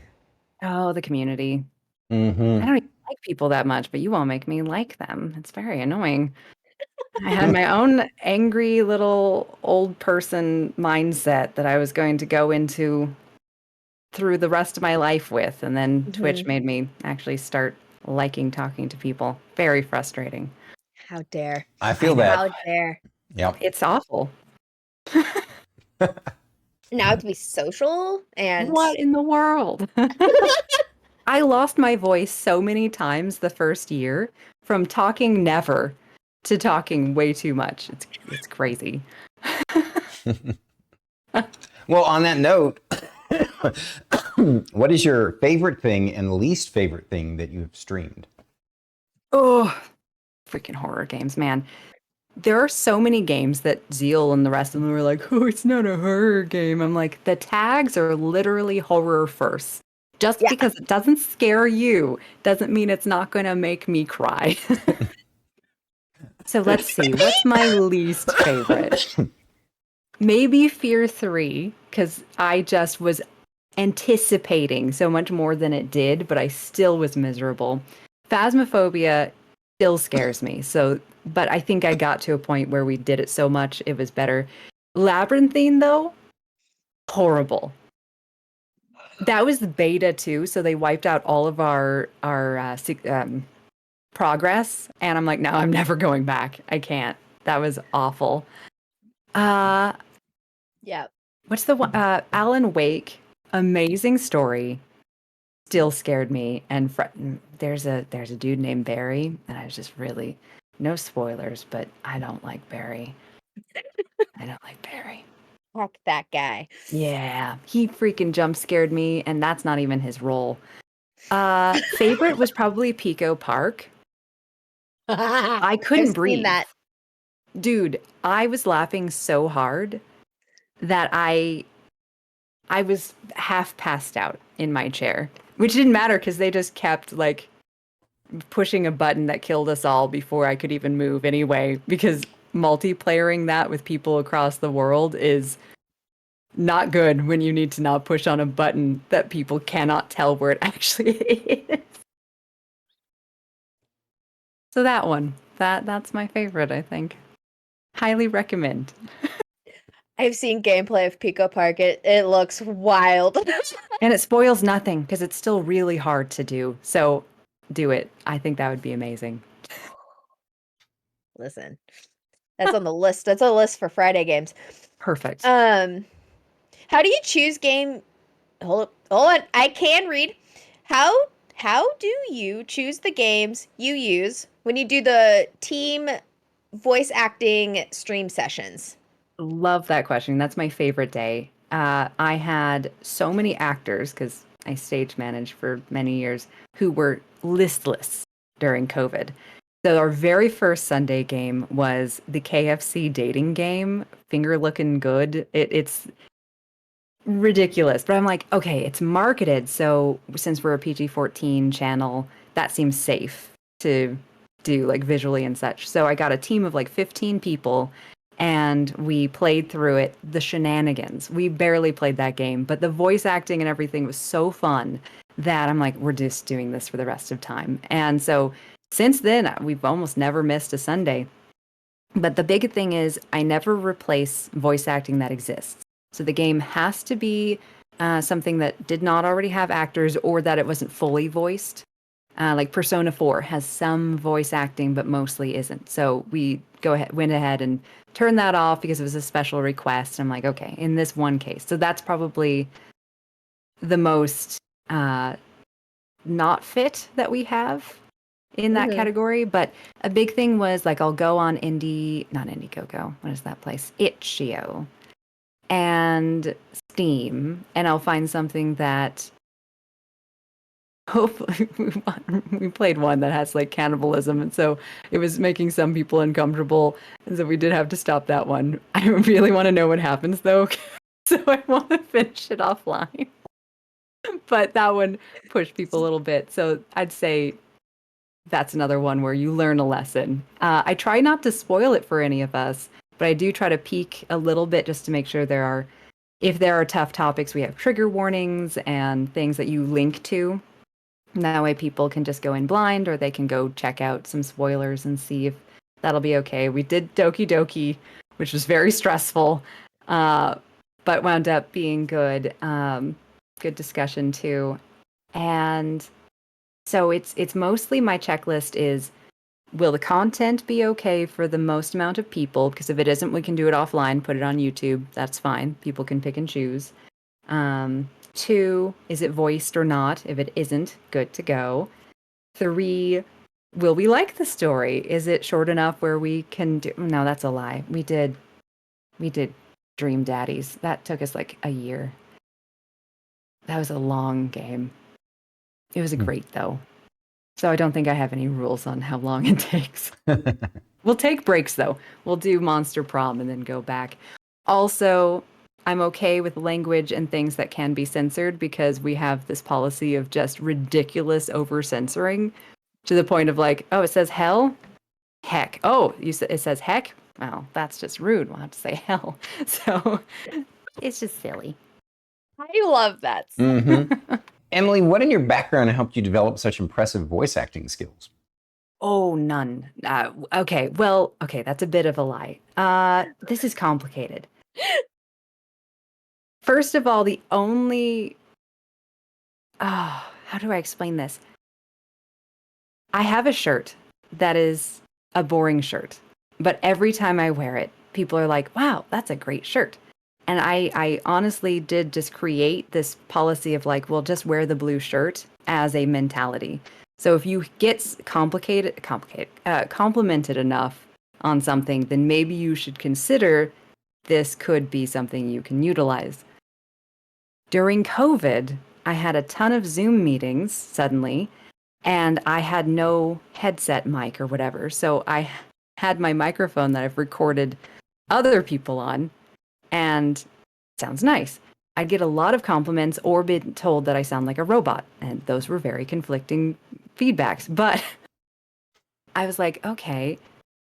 Oh, the community. I Hmm. don't even like people that much, but you all make me like them. It's very annoying. I had my own angry little old person mindset that I was going to go into through the rest of my life with, and then Twitch Mhm. made me actually start liking talking to people. Very frustrating. How dare. I I feel know. that. How dare. Yep. It's awful. Now to be social and What in the world? I lost my voice so many times the first year from talking never to talking way too much. It's crazy. Well, on that note, what is your favorite thing and least favorite thing that you have streamed? Oh, freaking horror games, man. There are so many games that Zeal and the rest of them were like, oh, it's not a horror game. I'm like, the tags are literally horror first. Just Yeah. because it doesn't scare you doesn't mean it's not going to make me cry. So let's see. What's my least favorite? Maybe Fear 3, because I just was anticipating so much more than it did, but I still was miserable. Phasmophobia still scares me. So, but I think I got to a point where we did it so much it was better. Labyrinthine, though, horrible. That was the beta too, so they wiped out all of our progress, and I'm like, no, I'm never going back. I can't. That was awful. Uh, Yeah. what's the one? Alan Wake. Amazing story. Still scared me. And there's a dude named Barry, and I was just really no spoilers, but I don't like Barry. I don't like Barry. Fuck that guy. Yeah, he freaking jump scared me, and that's not even his role. Favorite was probably Pico Park. I couldn't I've breathe. seen that. Dude, I was laughing so hard that I was half passed out in my chair, which didn't matter because they just kept like pushing a button that killed us all before I could even move anyway, because multiplayering that with people across the world is not good when you need to now push on a button that people cannot tell where it actually is. So that one, that's my favorite, I think. Highly recommend. I've seen gameplay of Pico Park. It looks wild. And it spoils nothing because it's still really hard to do. So do it. I think that would be amazing. Listen, that's on the list. That's a list for Friday games. Perfect. How do you choose game? Hold on. I can read. How do you choose the games you use when you do the team voice acting stream sessions? Love that question. That's my favorite day. I had so many actors, because I stage managed for many years, who were listless during COVID. So our very first Sunday game was the KFC dating game, Finger Looking Good. It's ridiculous, but I'm like, okay, it's marketed. So since we're a PG-14 channel, that seems safe to do like visually and such. So I got a team of like 15 people and we played through it, the shenanigans. We barely played that game, but the voice acting and everything was so fun that I'm like, we're just doing this for the rest of time. And so since then, we've almost never missed a Sunday. But the big thing is I never replace voice acting that exists. So the game has to be something that did not already have actors or that it wasn't fully voiced. Like Persona 4 has some voice acting, but mostly isn't. So we went ahead and turned that off because it was a special request. I'm like, okay, in this one case. So that's probably the most not fit that we have in that category. But a big thing was like I'll go on not Indiegogo. What is that place? Itch.io and Steam, and I'll find something that hopefully we played one that has like cannibalism, and so it was making some people uncomfortable, and so we did have to stop that one. I really want to know what happens though, so I want to finish it offline. But that one pushed people a little bit, so I'd say that's another one where you learn a lesson. I try not to spoil it for any of us, but I do try to peek a little bit just to make sure if there are tough topics, we have trigger warnings and things that you link to. And that way people can just go in blind, or they can go check out some spoilers and see if that'll be okay. We did Doki Doki, which was very stressful, but wound up being good. Good discussion too. And so it's mostly my checklist is, will the content be okay for the most amount of people? Because if it isn't, we can do it offline, put it on YouTube. That's fine. People can pick and choose. 2, is it voiced or not? If it isn't, good to go. 3, will we like the story? Is it short enough where we can do... No, that's a lie. We did Dream Daddies. That took us like a year. That was a long game. It was great though. So I don't think I have any rules on how long it takes. We'll take breaks though. We'll do Monster Prom and then go back. Also, I'm okay with language and things that can be censored because we have this policy of just ridiculous over censoring to the point of like, oh, it says hell? Heck. Oh, it says heck? Well, that's just rude. We'll have to say hell. So it's just silly. I love that. Emily, what in your background helped you develop such impressive voice acting skills? Oh, none. Okay, that's a bit of a lie. This is complicated. First of all, how do I explain this? I have a shirt that is a boring shirt, but every time I wear it, people are like, wow, that's a great shirt. And I honestly did just create this policy of like, well, just wear the blue shirt as a mentality. So if you get complimented enough on something, then maybe you should consider this could be something you can utilize. During COVID, I had a ton of Zoom meetings suddenly, and I had no headset mic or whatever. So I had my microphone that I've recorded other people on, and it sounds nice. I'd get a lot of compliments or been told that I sound like a robot, and those were very conflicting feedbacks. But I was like, okay,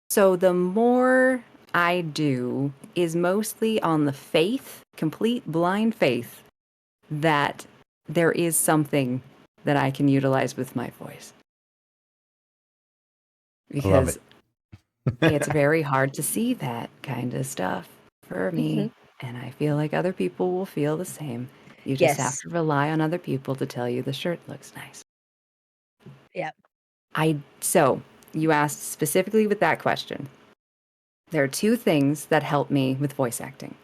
so the more I do is mostly on the faith, complete blind faith, that there is something that I can utilize with my voice. I love Because it. it's very hard to see that kind of stuff for me. And I feel like other people will feel the same. You just have Yes. to rely on other people to tell you the shirt looks nice. Yep. So you asked specifically with that question. There are two things that help me with voice acting.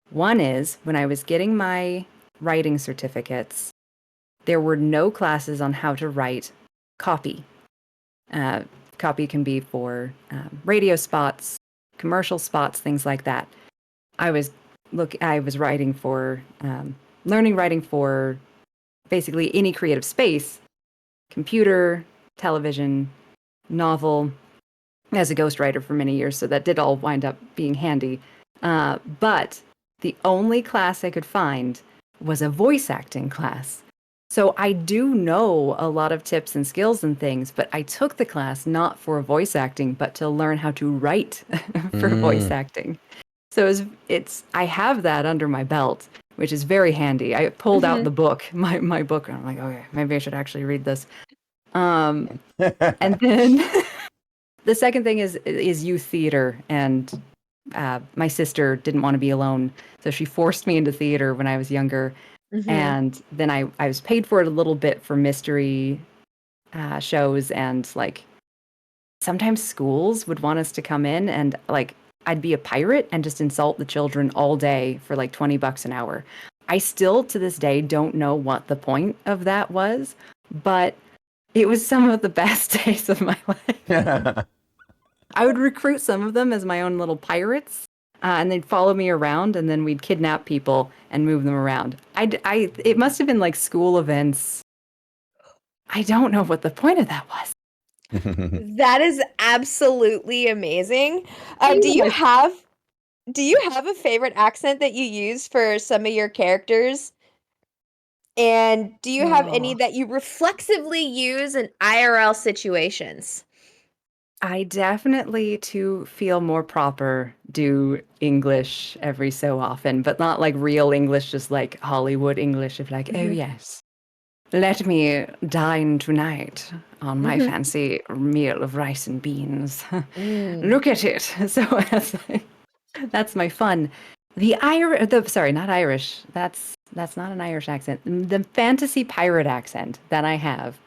One is when I was getting my writing certificates, there were no classes on how to write copy. Copy can be for radio spots, commercial spots, things like that. I was writing for learning writing for basically any creative space, computer, television, novel, as a ghostwriter for many years, so that did all wind up being handy. But the only class I could find was a voice acting class. So I do know a lot of tips and skills and things, but I took the class not for voice acting, but to learn how to write for voice acting. So I have that under my belt, which is very handy. I pulled out the book, my book, and I'm like, okay, maybe I should actually read this. And then the second thing is youth theater, and my sister didn't want to be alone, so she forced me into theater when I was younger. And then I was paid for it a little bit for mystery shows, and like sometimes schools would want us to come in, and like I'd be a pirate and just insult the children all day for like $20 an hour. I still to this day don't know what the point of that was, but it was some of the best days of my life. I would recruit some of them as my own little pirates, and they'd follow me around, and then we'd kidnap people and move them around. It must have been like school events. I don't know what the point of that was. That is absolutely amazing. Do you have a favorite accent that you use for some of your characters? And do you have any that you reflexively use in IRL situations? I definitely, to feel more proper, do English every so often, but not like real English, just like Hollywood English of like, oh yes, let me dine tonight on my fancy meal of rice and beans. Look at it. So that's my fun. Not Irish. That's not an Irish accent. The fantasy pirate accent that I have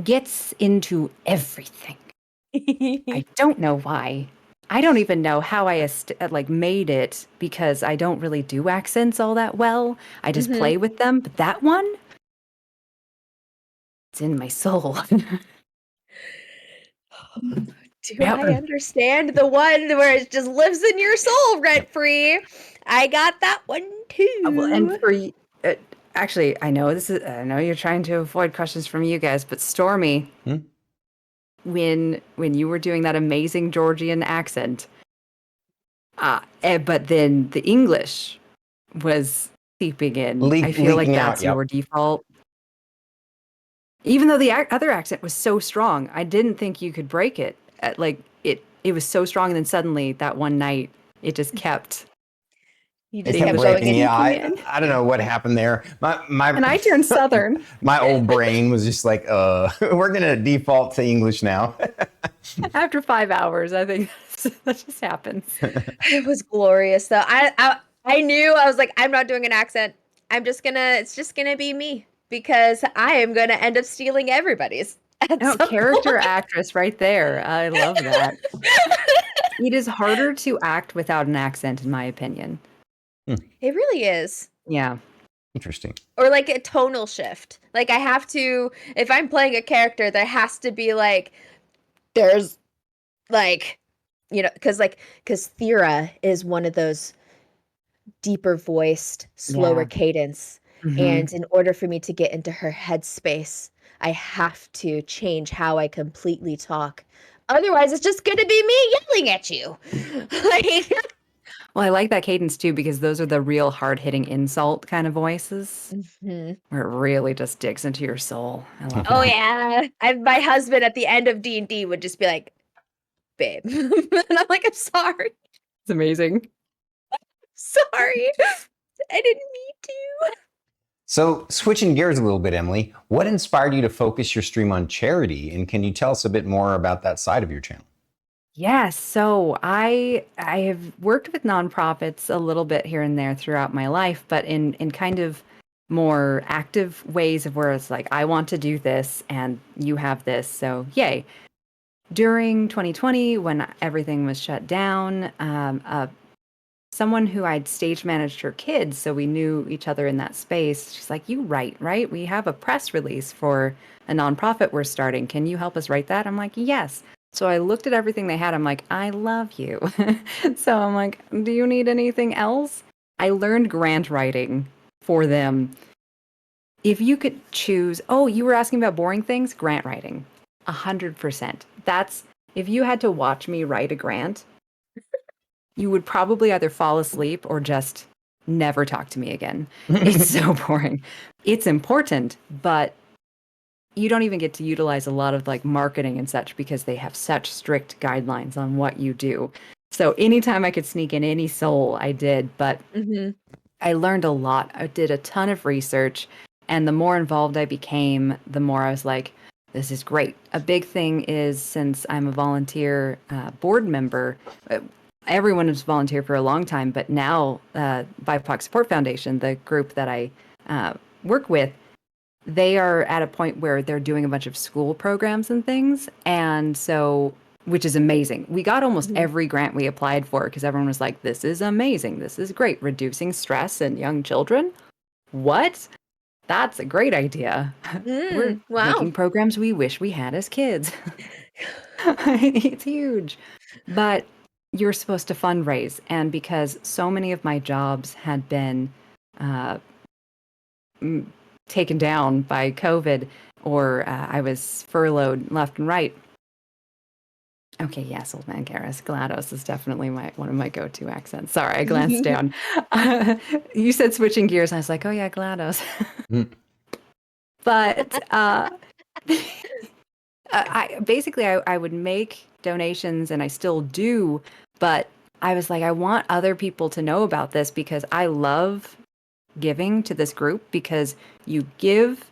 gets into everything. I don't know why. I don't even know how I made it, because I don't really do accents all that well. I just play with them. But that one, it's in my soul. I understand the one where it just lives in your soul rent free? I got that one too. Well, and actually, I know you're trying to avoid questions from you guys, but Stormy, when you were doing that amazing Georgian accent, but then the English was seeping in. I feel like that's your default. Even though the other accent was so strong, I didn't think you could break it. It was so strong, and then suddenly that one night, it just kept. You just kept going in. Yeah, I don't know what happened there. And I turned Southern. My old brain was just like, we're gonna default to English now. After 5 hours, I think that just happens. It was glorious, though. I knew, I was like, I'm not doing an accent. It's just gonna be me, because I am gonna end up stealing everybody's. Character actress right there. I love that. It is harder to act without an accent, in my opinion. It really is. Yeah. Interesting. Or like a tonal shift. Like I have to, if I'm playing a character, there has to be like, there's like, because Thera is one of those deeper voiced, slower Yeah. cadence. Mhm. And in order for me to get into her headspace, I have to change how I completely talk. Otherwise, it's just going to be me yelling at you. Like, Well, I like that cadence too because those are the real hard-hitting insult kind of voices Mhm. where it really just digs into your soul. I love Oh that. yeah, my husband at the end of D&D would just be like, "Babe," and I'm like, "I'm sorry, It's amazing. sorry, I didn't mean to." So, switching gears a little bit, Emily, what inspired you to focus your stream on charity? And can you tell us a bit more about that side of your channel? Yes, so I have worked with nonprofits a little bit here and there throughout my life, but in kind of more active ways of where it's like I want to do this and you have this, so yay. During 2020, when everything was shut down, someone who I'd stage managed her kids, so we knew each other in that space. She's like, "You write, right? We have a press release for a nonprofit we're starting. Can you help us write that?" I'm like, "Yes." So I looked at everything they had. I'm like, "I love you." So I'm like, "Do you need anything else?" I learned grant writing for them. If you could choose, oh, you were asking about boring things? Grant writing. 100%. That's if you had to watch me write a grant, you would probably either fall asleep or just never talk to me again. It's so boring. It's important, but you don't even get to utilize a lot of like marketing and such because they have such strict guidelines on what you do. So anytime I could sneak in any soul, I did, but Mhm. I learned a lot. I did a ton of research, and the more involved I became, the more I was like, this is great. A big thing is since I'm a volunteer board member, everyone has volunteered for a long time, but now BIPOC Support Foundation, the group that I work with, they are at a point where they're doing a bunch of school programs and things. And so, which is amazing. We got almost Mhm. every grant we applied for because everyone was like, this is amazing. This is great. Reducing stress in young children. What? That's a great idea. We're Wow. making programs we wish we had as kids. It's huge. But you're supposed to fundraise. And because so many of my jobs had been uh, taken down by COVID, or I was furloughed left and right. Okay, yes, Old Man Garrus. GLaDOS is definitely one of my go-to accents. Sorry, I glanced down. You said switching gears, and I was like, oh yeah, GLaDOS. But I would make donations, and I still do. But I was like, I want other people to know about this because I love giving to this group because you give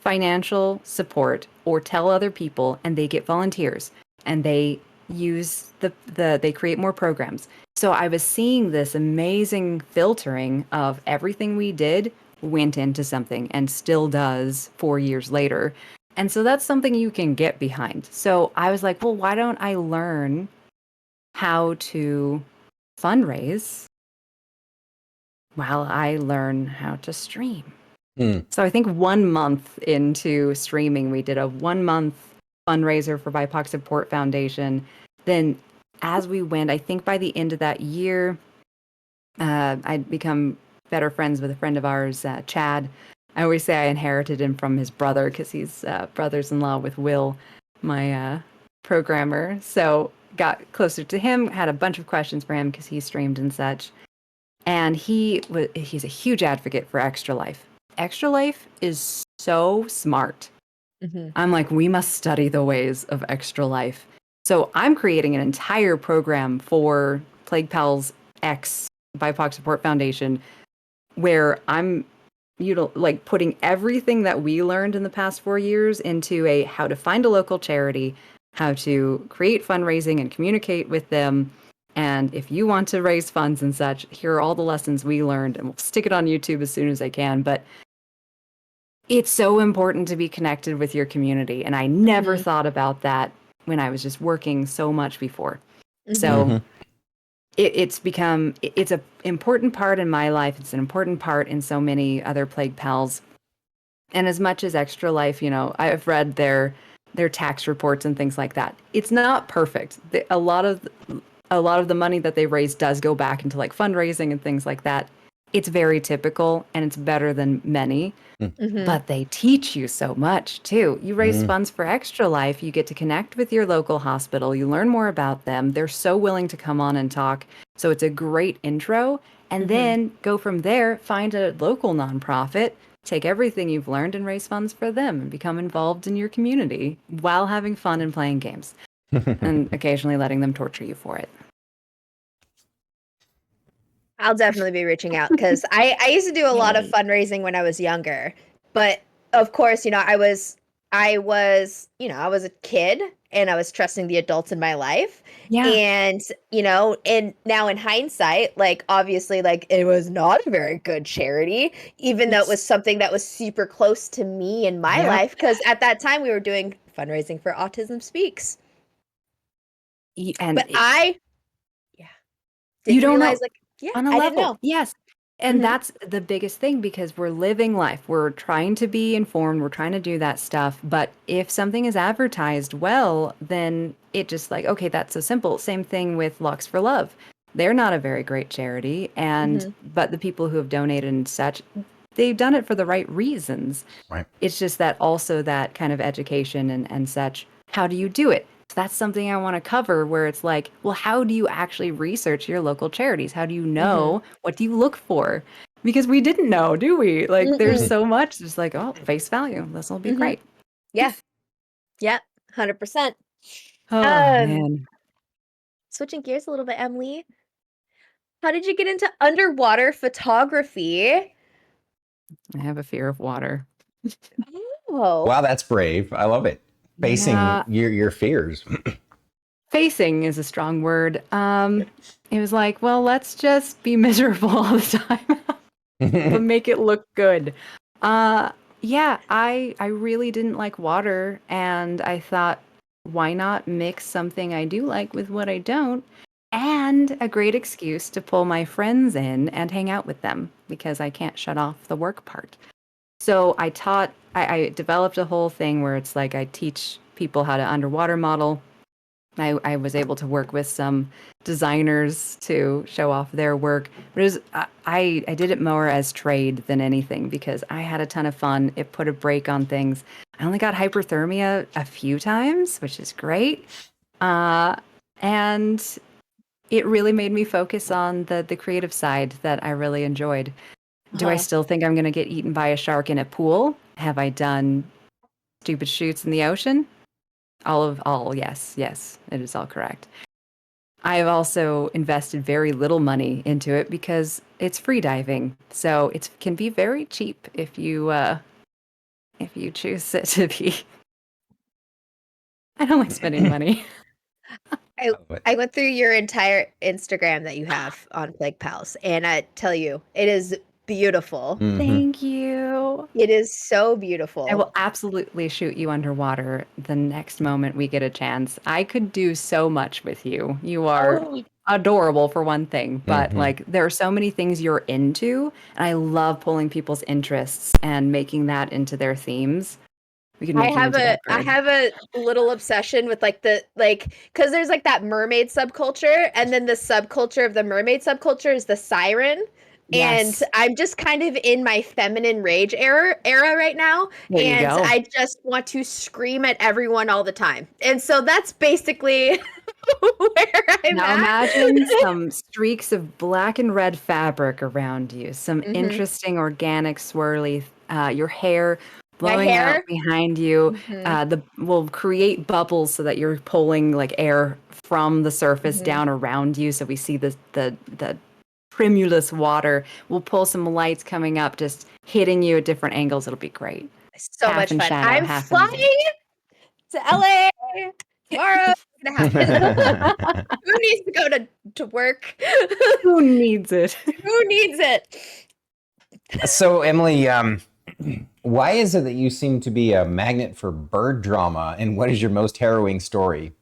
financial support or tell other people and they get volunteers and they use they create more programs. So I was seeing this amazing filtering of everything we did went into something and still does 4 years later. And so that's something you can get behind. So I was like, well, why don't I learn how to fundraise while I learn how to stream? So I think 1 month into streaming, we did a 1 month fundraiser for BIPOC Support Foundation. Then as we went, I think by the end of that year, I'd become better friends with a friend of ours, Chad. I always say I inherited him from his brother because he's brothers-in-law with Will, my programmer. So got closer to him, had a bunch of questions for him because he streamed and such. And he's a huge advocate for Extra Life. Extra Life is so smart. Mhm. I'm like, we must study the ways of Extra Life. So I'm creating an entire program for PlayguePals X BIPOC Support Foundation where I'm like putting everything that we learned in the past 4 years into a how to find a local charity, how to create fundraising and communicate with them. And if you want to raise funds and such, here are all the lessons we learned, and we'll stick it on YouTube as soon as I can. But it's so important to be connected with your community. And I never thought about that when I was just working so much before. So it's an important part in my life. It's an important part in so many other Plague Pals. And as much as Extra Life, I've read their tax reports and things like that. It's not perfect. A lot of the money that they raise does go back into like fundraising and things like that. It's very typical and it's better than many. But they teach you so much too. You raise funds for Extra Life, you get to connect with your local hospital, you learn more about them. They're so willing to come on and talk. So it's a great intro. And then go from there, find a local nonprofit, take everything you've learned and raise funds for them and become involved in your community while having fun and playing games. And occasionally letting them torture you for it. I'll definitely be reaching out because I used to do a lot of fundraising when I was younger. But of course, I was a kid and I was trusting the adults in my life. Yeah. And, and now in hindsight, like obviously like it was not a very good charity, even though it was something that was super close to me in my life. Because at that time we were doing fundraising for Autism Speaks. And Didn't don't realize know. like On a I level, didn't know. yes. And that's the biggest thing because we're living life. We're trying to be informed. We're trying to do that stuff. But if something is advertised well, then it just like, okay, that's so simple. Same thing with Locks for Love. They're not a very great charity. But the people who have donated and such, they've done it for the right reasons. Right. It's just that also that kind of education and such. How do you do it? So that's something I want to cover where it's like, well, how do you actually research your local charities? How do you know? What do you look for? Because we didn't know, do we? Like, there's so much. Just like, oh, face value. This will be great. Yeah. Yep. 100%. Oh, man. Switching gears a little bit, Emily. How did you get into underwater photography? I have a fear of water. Oh. Wow, that's brave. I love it. Facing your fears. Facing is a strong word. It was like, well, let's just be miserable all the time, but make it look good. Yeah, I really didn't like water, and I thought, why not mix something I do like with what I don't? And a great excuse to pull my friends in and hang out with them because I can't shut off the work part. So I developed a whole thing where it's like I teach people how to underwater model. I was able to work with some designers to show off their work. But it was, I did it more as trade than anything because I had a ton of fun. It put a break on things. I only got hyperthermia a few times, which is great. And it really made me focus on the creative side that I really enjoyed. Do I still think I'm going to get eaten by a shark in a pool? Have I done stupid shoots in the ocean? Yes, it is all correct. I've also invested very little money into it because it's free diving. So it can be very cheap if you choose it to be. I don't like spending money. I went through your entire Instagram that you have on Plague Pals, and I tell you, it is beautiful. Thank you. It is so beautiful. I will absolutely shoot you underwater the next moment we get a chance. I could do so much with you. You are adorable for one thing, but like there are so many things you're into, and I love pulling people's interests and making that into their themes. I have a little obsession with because there's like that mermaid subculture, and then the subculture of the mermaid subculture is the siren. Yes. And I'm just kind of in my feminine rage era right now. And I just want to scream at everyone all the time. And so that's basically where I'm now at. Imagine some streaks of black and red fabric around you, some interesting organic swirly, your hair blowing out behind you. Will create bubbles so that you're pulling like air from the surface down around you. So we see the tremulous water. We'll pull some lights coming up, just hitting you at different angles. It'll be great. So much fun. I'm flying to LA tomorrow. Who needs to go to work? Who needs it? Who needs it? So, Emily, why is it that you seem to be a magnet for bird drama, and what is your most harrowing story?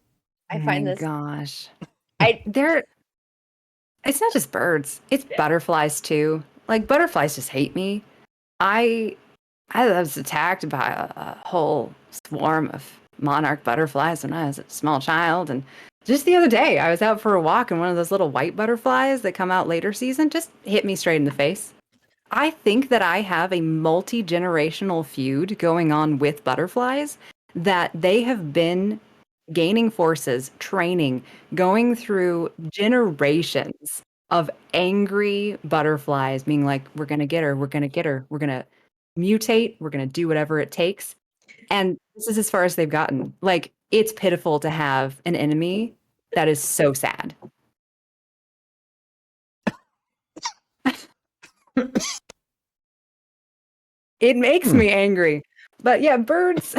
I find this. Gosh. I It's not just birds. It's butterflies too. Like butterflies just hate me. I was attacked by a whole swarm of monarch butterflies when I was a small child, and just the other day I was out for a walk and one of those little white butterflies that come out later season just hit me straight in the face. I think that I have a multi-generational feud going on with butterflies, that they have been gaining forces, training, going through generations of angry butterflies being like, we're going to get her, we're going to get her, we're going to mutate, we're going to do whatever it takes. And this is as far as they've gotten. Like, it's pitiful to have an enemy that is so sad. It makes me angry. But yeah, birds.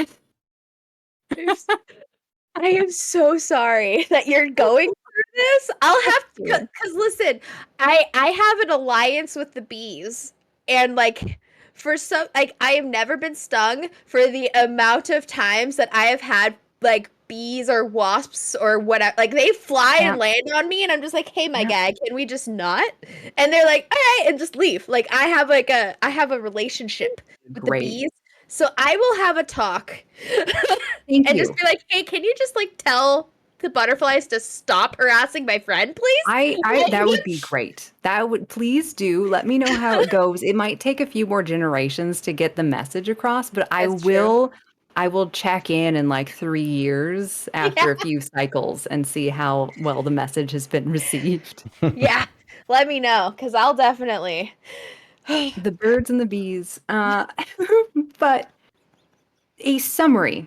I am so sorry that you're going through this. I'll have to, because listen, I have an alliance with the bees, and like for some, like I have never been stung for the amount of times that I have had like bees or wasps or whatever. Like they fly and land on me, and I'm just like, hey, my guy, can we just not? And they're like, all right, and just leave. Like I have a relationship with the bees. So I will have a talk and just be like, hey, can you just like tell the butterflies to stop harassing my friend, please? That would be great. That would, please do let me know how it goes. It might take a few more generations to get the message across, but I will check in like 3 years after a few cycles and see how well the message has been received. Yeah, let me know, because I'll definitely. The birds and the bees. But a summary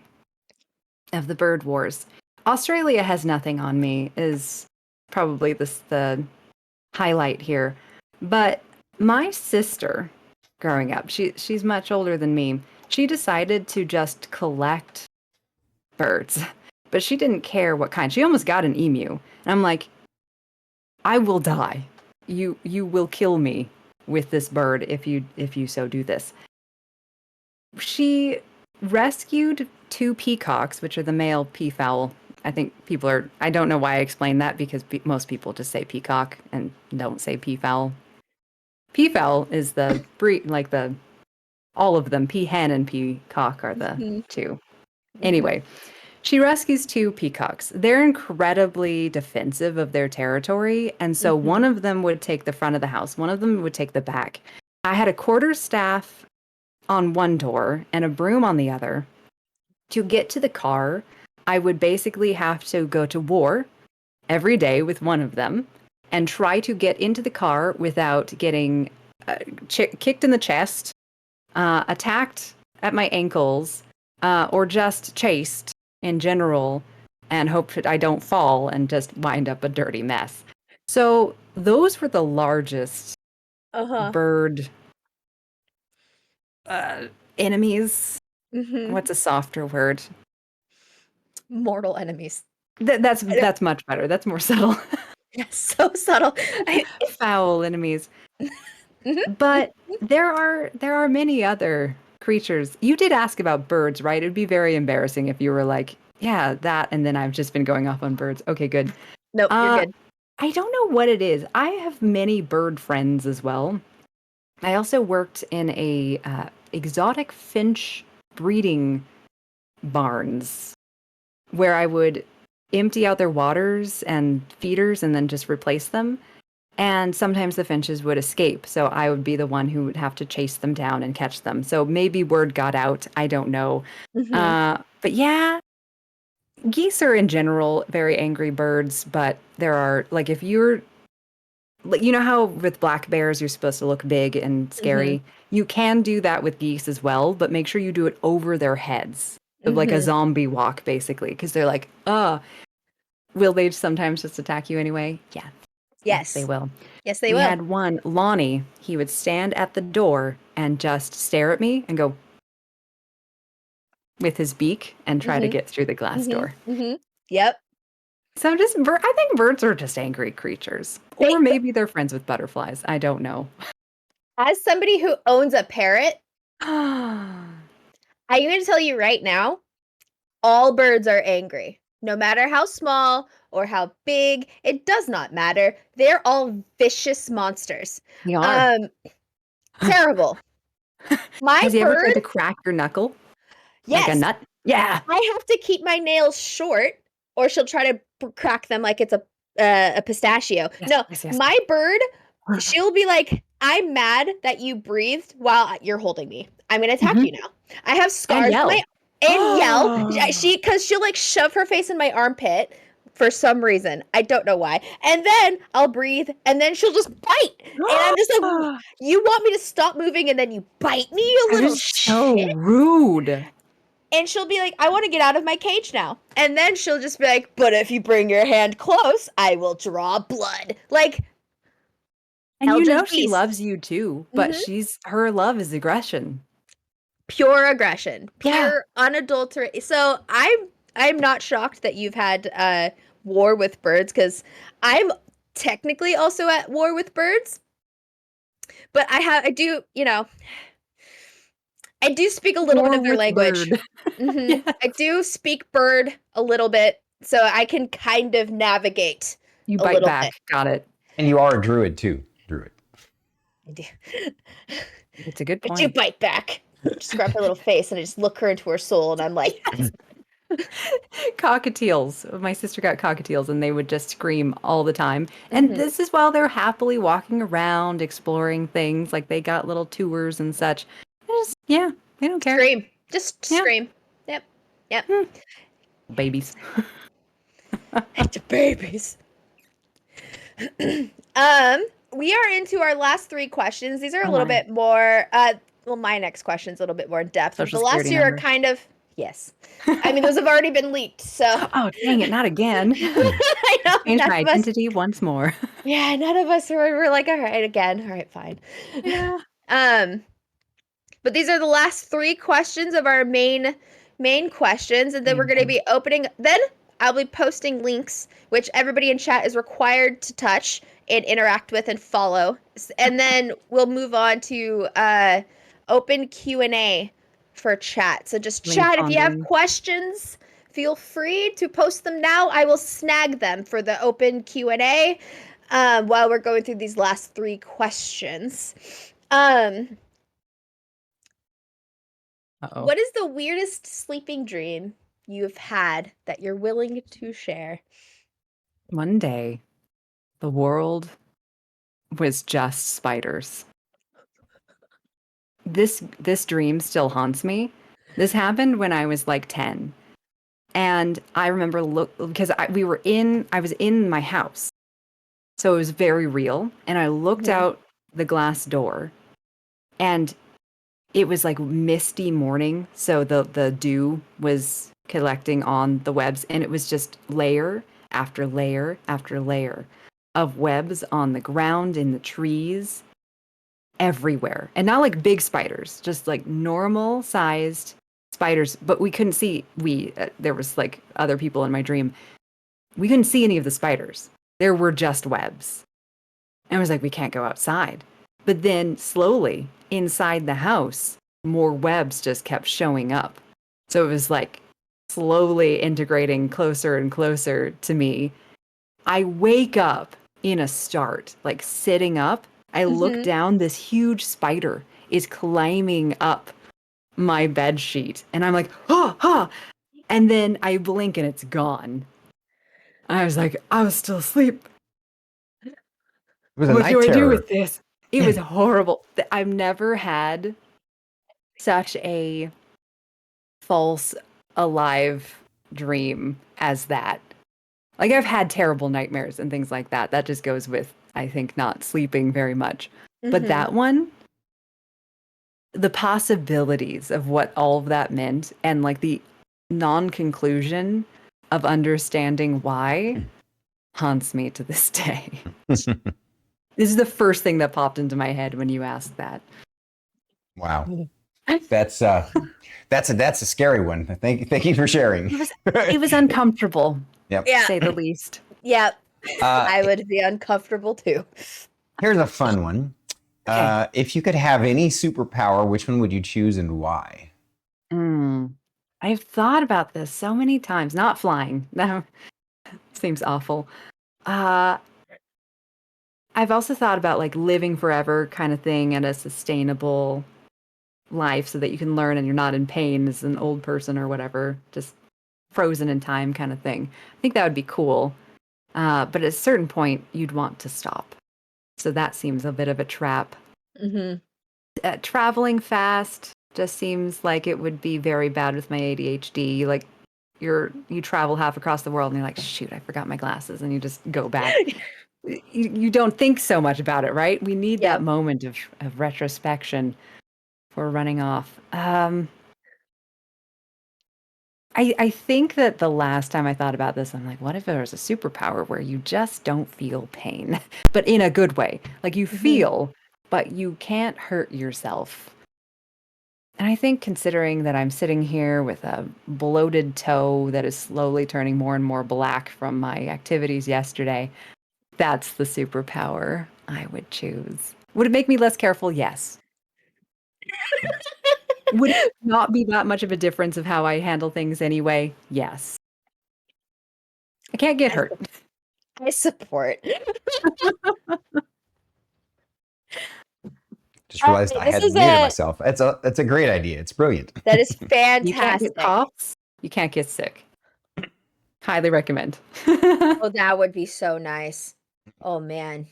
of the bird wars. Australia has nothing on me is probably the highlight here. But my sister, growing up, she's much older than me. She decided to just collect birds, but she didn't care what kind. She almost got an emu, and I'm like, I will die. You will kill me with this bird if you so do this. She rescued 2 peacocks, which are the male peafowl. I think I don't know why I explained that, because most people just say peacock and don't say peafowl. Peafowl is the breed, like all of them. Peahen and peacock are the 2. Anyway, she rescues 2 peacocks. They're incredibly defensive of their territory, and so one of them would take the front of the house, one of them would take the back. I had a quarterstaff on one door and a broom on the other. To get to the car, I would basically have to go to war every day with one of them and try to get into the car without getting kicked in the chest, attacked at my ankles, or just chased in general, and hope that I don't fall and just wind up a dirty mess. So those were the largest bird enemies. What's a softer word? Mortal enemies. That's much better. That's more subtle. Yes, so subtle. Foul enemies. But there are many other creatures. You did ask about birds, right? It'd be very embarrassing if you were like, yeah, that, and then I've just been going off on birds. Okay, good. Nope, you're good. I don't know what it is. I have many bird friends as well. I also worked in a exotic finch breeding barns where I would empty out their waters and feeders and then just replace them. And sometimes the finches would escape, so I would be the one who would have to chase them down and catch them. So maybe word got out. I don't know. But yeah, geese are in general very angry birds, but there are, like, if you're, you know how with black bears you're supposed to look big and scary? You can do that with geese as well, but make sure you do it over their heads. Like a zombie walk, basically, because they're like, will they sometimes just attack you anyway? Yeah. Yes, they will. Yes, they will. will. We had one, Lonnie, he would stand at the door and just stare at me and go with his beak and try to get through the glass door. Yep. So I think birds are just angry creatures. Or maybe they're friends with butterflies. I don't know. As somebody who owns a parrot, I'm going to tell you right now, all birds are angry. No matter how small or how big, it does not matter. They're all vicious monsters. They are. Terrible. My Has he ever tried bird, to crack your knuckle? Like a yes, nut? Yeah. I have to keep my nails short, or she'll try to crack them like it's a pistachio. Yes, No, yes, yes. my bird, she'll be like, "I'm mad that you breathed while you're holding me. I'm gonna attack Mhm. you now." I have And scars on my yell. and yell. Because she'll like shove her face in my armpit for some reason. I don't know why. And then I'll breathe, and then she'll just bite, and I'm just like, "You want me to stop moving, and then you bite me, you That little is so shit?" rude. And she'll be like, "I want to get out of my cage now." And then she'll just be like, "But if you bring your hand close, I will draw blood." Like, And you Elja's know she beast. loves you too, but Mhm. her love is aggression. Pure aggression, Yeah. pure unadulterated. So I'm not shocked that you've had war with birds, because I'm technically also at war with birds, but I do, I do speak a little bit War of their with language. bird. Yeah. I do speak bird a little bit, so I can kind of navigate You a bite little back. bit. Got it. And you are a druid too. Druid. I do. It's a good I do point. bite back. Just grab her little face and I just look her into her soul, and I'm like, Cockatiels. My sister got cockatiels and they would just scream all the time. And Mhm. this is while they're happily walking around, exploring things. Like they got little tours and such. Yeah, they don't care. Scream. Just Yeah. scream. Yep. Yep. Babies. The babies. We are into our last three questions. These are a Oh little my. bit more well, my next question's a little bit more in depth. Social The last security two are number. kind of, yes. I mean, those have already been leaked, so Oh, dang it, not again. I know Change none my of us. identity once more. Yeah, none of us were like, all right, again. All right, fine. Yeah. Um, but these are the last three questions of our main questions, and then we're Main going to thing. be opening. Then I'll be posting links, which everybody in chat is required to touch and interact with and follow. And then we'll move on to open Q&A for chat. So just Link chat if you have pondering. questions. Feel free to post them now. I will snag them for the open Q&A while we're going through these last three questions. Uh-oh. What is the weirdest sleeping dream you've had that you're willing to share? One day, the world was just spiders. This dream still haunts me. This happened when I was like 10. And I remember because I was in my house. So it was very real. And I looked Mhm. out the glass door and it was like misty morning. So the dew was collecting on the webs and it was just layer after layer after layer of webs on the ground, in the trees, everywhere. And not like big spiders, just like normal sized spiders. But we couldn't see, there was like other people in my dream. We couldn't see any of the spiders. There were just webs. And I was like, we can't go outside. But then slowly inside the house, more webs just kept showing up. So it was like slowly integrating closer and closer to me. I wake up in a start, like sitting up. I look Mhm. down, this huge spider is climbing up my bed sheet. And I'm like, oh, oh. And then I blink and it's gone. I was like, I was still asleep. It was a What night do I do terror. with this? It was horrible. I've never had such a false alive dream as that. Like I've had terrible nightmares and things like that. That just goes with, I think, not sleeping very much. But Mhm. that one, the possibilities of what all of that meant and like the non-conclusion of understanding why haunts me to this day. This is the first thing that popped into my head when you asked that. Wow. That's a scary one. Thank you for sharing. It was uncomfortable, Yep. Yeah. to say the least. Yeah. Uh, I would be uncomfortable too. Here's a fun one. If you could have any superpower, which one would you choose and why? Mm. I've thought about this so many times. Not flying. That seems awful. Uh, I've also thought about like living forever kind of thing and a sustainable life so that you can learn and you're not in pain as an old person or whatever, just frozen in time kind of thing. I think that would be cool. But at a certain point, you'd want to stop. So that seems a bit of a trap. Mm-hmm. Traveling fast just seems like it would be very bad with my ADHD. Like you travel half across the world and you're like, shoot, I forgot my glasses, and you just go back. You don't think so much about it, right? We need Yeah. that moment of retrospection for running off. I think that the last time I thought about this, I'm like, what if there was a superpower where you just don't feel pain, but in a good way? Like you feel, but you can't hurt yourself. And I think considering that I'm sitting here with a bloated toe that is slowly turning more and more black from my activities yesterday, that's the superpower I would choose. Would it make me less careful? Yes. Would it not be that much of a difference of how I handle things anyway? Yes. I can't get hurt. I support. Just realized I this hadn't is muted a- myself. That's a great idea. It's brilliant. That is You can't fantastic. get coughs. You can't get sick. Highly recommend. Oh, that would be so nice. Oh man,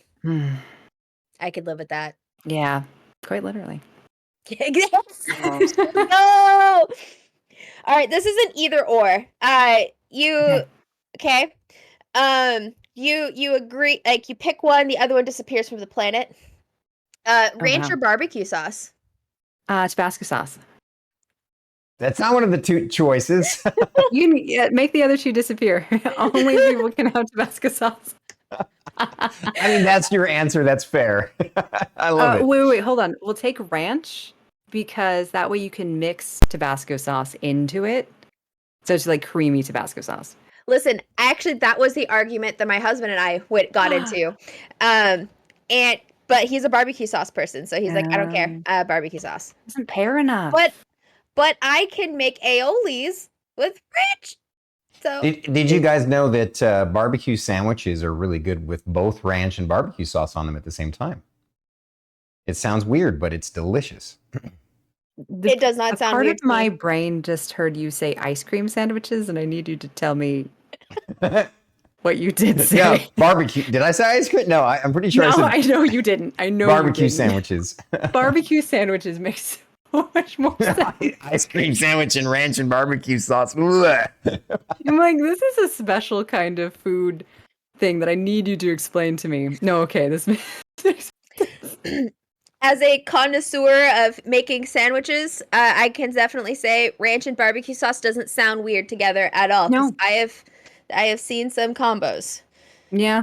I could live with that. Yeah, quite literally. Yes. No. All right, this is an either or. You okay? You agree? Like you pick one, the other one disappears from the planet. Ranch wow. or barbecue sauce? Tabasco sauce. That's not one of the two choices. You make the other two disappear. Only people can have Tabasco sauce. I mean, that's your answer. That's fair. I love it. Wait, hold on. We'll take ranch because that way you can mix Tabasco sauce into it. So it's like creamy Tabasco sauce. Listen, actually, that was the argument that my husband and I got into. But he's a barbecue sauce person, so he's like, I don't care, barbecue sauce. Doesn't pair enough. But I can make aiolis with ranch. So Did you guys know that barbecue sandwiches are really good with both ranch and barbecue sauce on them at the same time? It sounds weird, but it's delicious. it does not sound part weird of to me. my brain just heard you say ice cream sandwiches, and I need you to tell me what you did say. Yeah, barbecue. Did I say ice cream? No, I'm pretty sure No, I said I know you didn't. I know barbecue you didn't. sandwiches. Barbecue sandwiches make so much more sense. Ice cream sandwich and ranch and barbecue sauce. I'm like, this is a special kind of food thing that I need you to explain to me. No, okay, this makes As a connoisseur of making sandwiches, I can definitely say ranch and barbecue sauce doesn't sound weird together at all. 'Cause No. I have seen some combos. Yeah.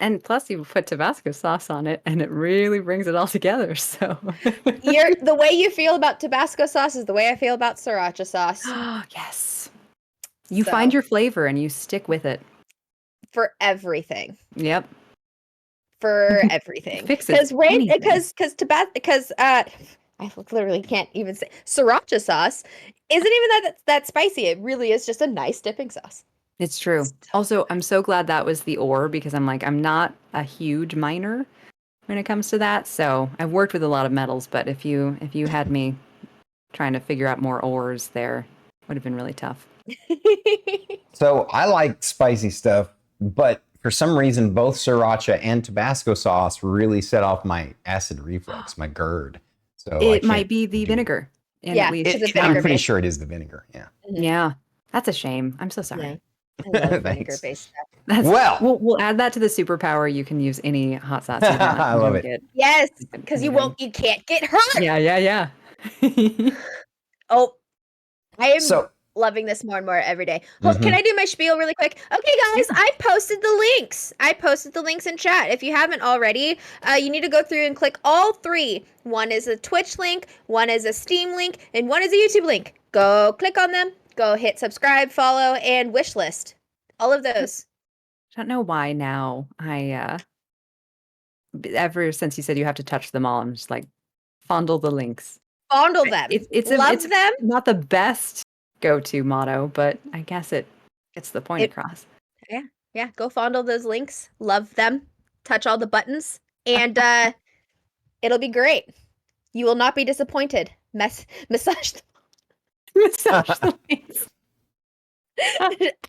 And plus you put Tabasco sauce on it and it really brings it all together. So The way you feel about Tabasco sauce is the way I feel about sriracha sauce. yes. You So, find your flavor and you stick with it. for everything. Yep. For everything. Fixes anything. Because I literally can't even say sriracha sauce isn't even that spicy. It really is just a nice dipping sauce. It's true. Also, I'm so glad that was the or because I'm not a huge miner when it comes to that. So I've worked with a lot of metals, but if you had me trying to figure out more ores there, would have been really tough. So I like spicy stuff, but for some reason, both sriracha and Tabasco sauce really set off my acid reflux, my GERD. So It might be the vinegar. And Yeah, at least it's I'm pretty vinegar-based. sure it is the vinegar. Yeah. yeah. That's a shame. I'm so sorry. Yeah. I love Thanks. vinegar-based stuff. Well. we'll add that to the superpower. You can use any hot sauce you want. I love You'll it. get Yes, because you can't get hurt. Yeah. Oh, I am So loving this more and more every day. Can I do my spiel really quick? Okay, guys, I posted the links. In chat. If you haven't already, you need to go through and click all three. One is a Twitch link, one is a Steam link, and one is a YouTube link. Go click on them. Go hit subscribe, follow, and wish list. All of those. I don't know why now. Ever since you said you have to touch them all, I'm just like, fondle the links. Fondle them. It's Love them. not the best go-to motto, but I guess it gets the point across. Yeah, go fondle those links. Love them. Touch all the buttons. And it'll be great. You will not be disappointed. Massage. Massage the links.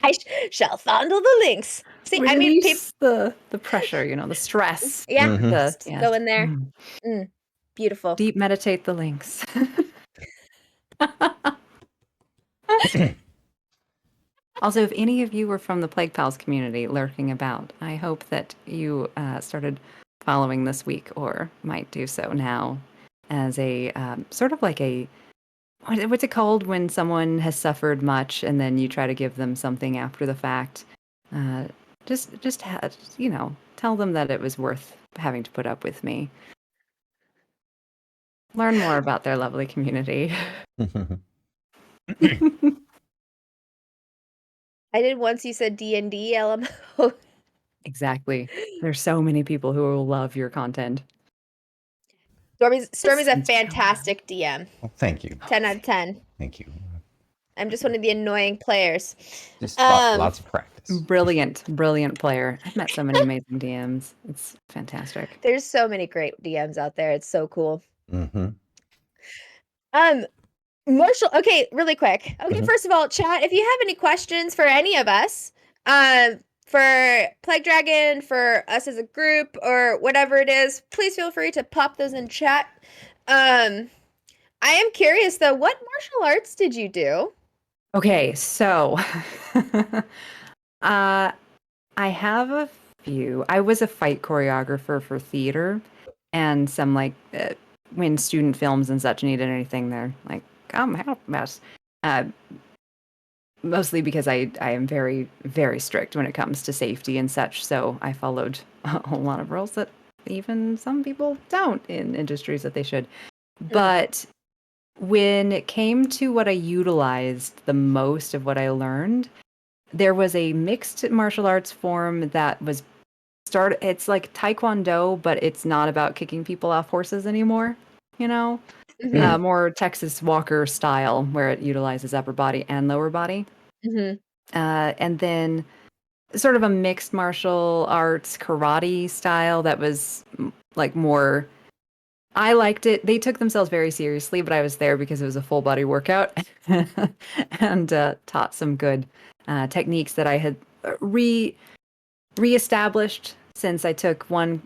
I shall fondle the links. See, I mean, Release the pressure, the stress. yeah, Mhm. just go in there. Beautiful. Deep meditate the links. Also, if any of you were from the Plague Pals community lurking about, I hope that you started following this week, or might do so now, as a sort of like a what's it called when someone has suffered much and then you try to give them something after the fact. Just tell them that it was worth having to put up with me. Learn more about their lovely community. I did once. You said D&D LMO. Exactly. There's so many people who will love your content. Stormy's a fantastic DM. Well, thank you. 10 out of 10. Thank you. I'm just one of the annoying players. Just lots of practice. Brilliant player. I've met so many amazing DMs. It's fantastic. There's so many great DMs out there. It's so cool. Mm-hmm. Marshall, okay, really quick. Okay, first of all, chat, if you have any questions for any of us, for Plague Dragon, for us as a group, or whatever it is, please feel free to pop those in chat. I am curious though, what martial arts did you do? Okay, so I have a few. I was a fight choreographer for theater, and some when student films and such needed anything, they're like, come help us. Mostly because I am very, very strict when it comes to safety and such, so I followed a whole lot of rules that even some people don't in industries that they should. But when it came to what I utilized the most of what I learned, there was a mixed martial arts form that was it's like Taekwondo, but it's not about kicking people off horses anymore, more Texas Walker style, where it utilizes upper body and lower body. And then sort of a mixed martial arts karate style that was like more... I liked it. They took themselves very seriously, but I was there because it was a full body workout and taught some good techniques that I had reestablished since I took one.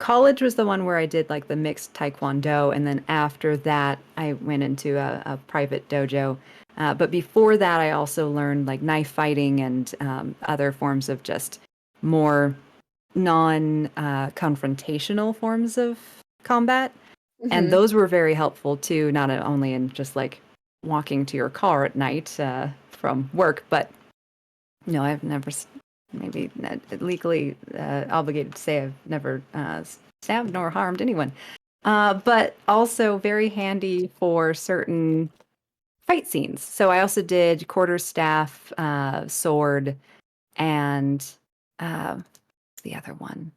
College was the one where I did like the mixed Taekwondo, and then after that I went into a private dojo. But before that, I also learned like knife fighting and other forms of just more non-confrontational forms of combat. And those were very helpful too, not only in just like walking to your car at night from work, but I've never, maybe not legally obligated to say I've never stabbed nor harmed anyone, but also very handy for certain fight scenes. So I also did quarterstaff, sword, and the other one.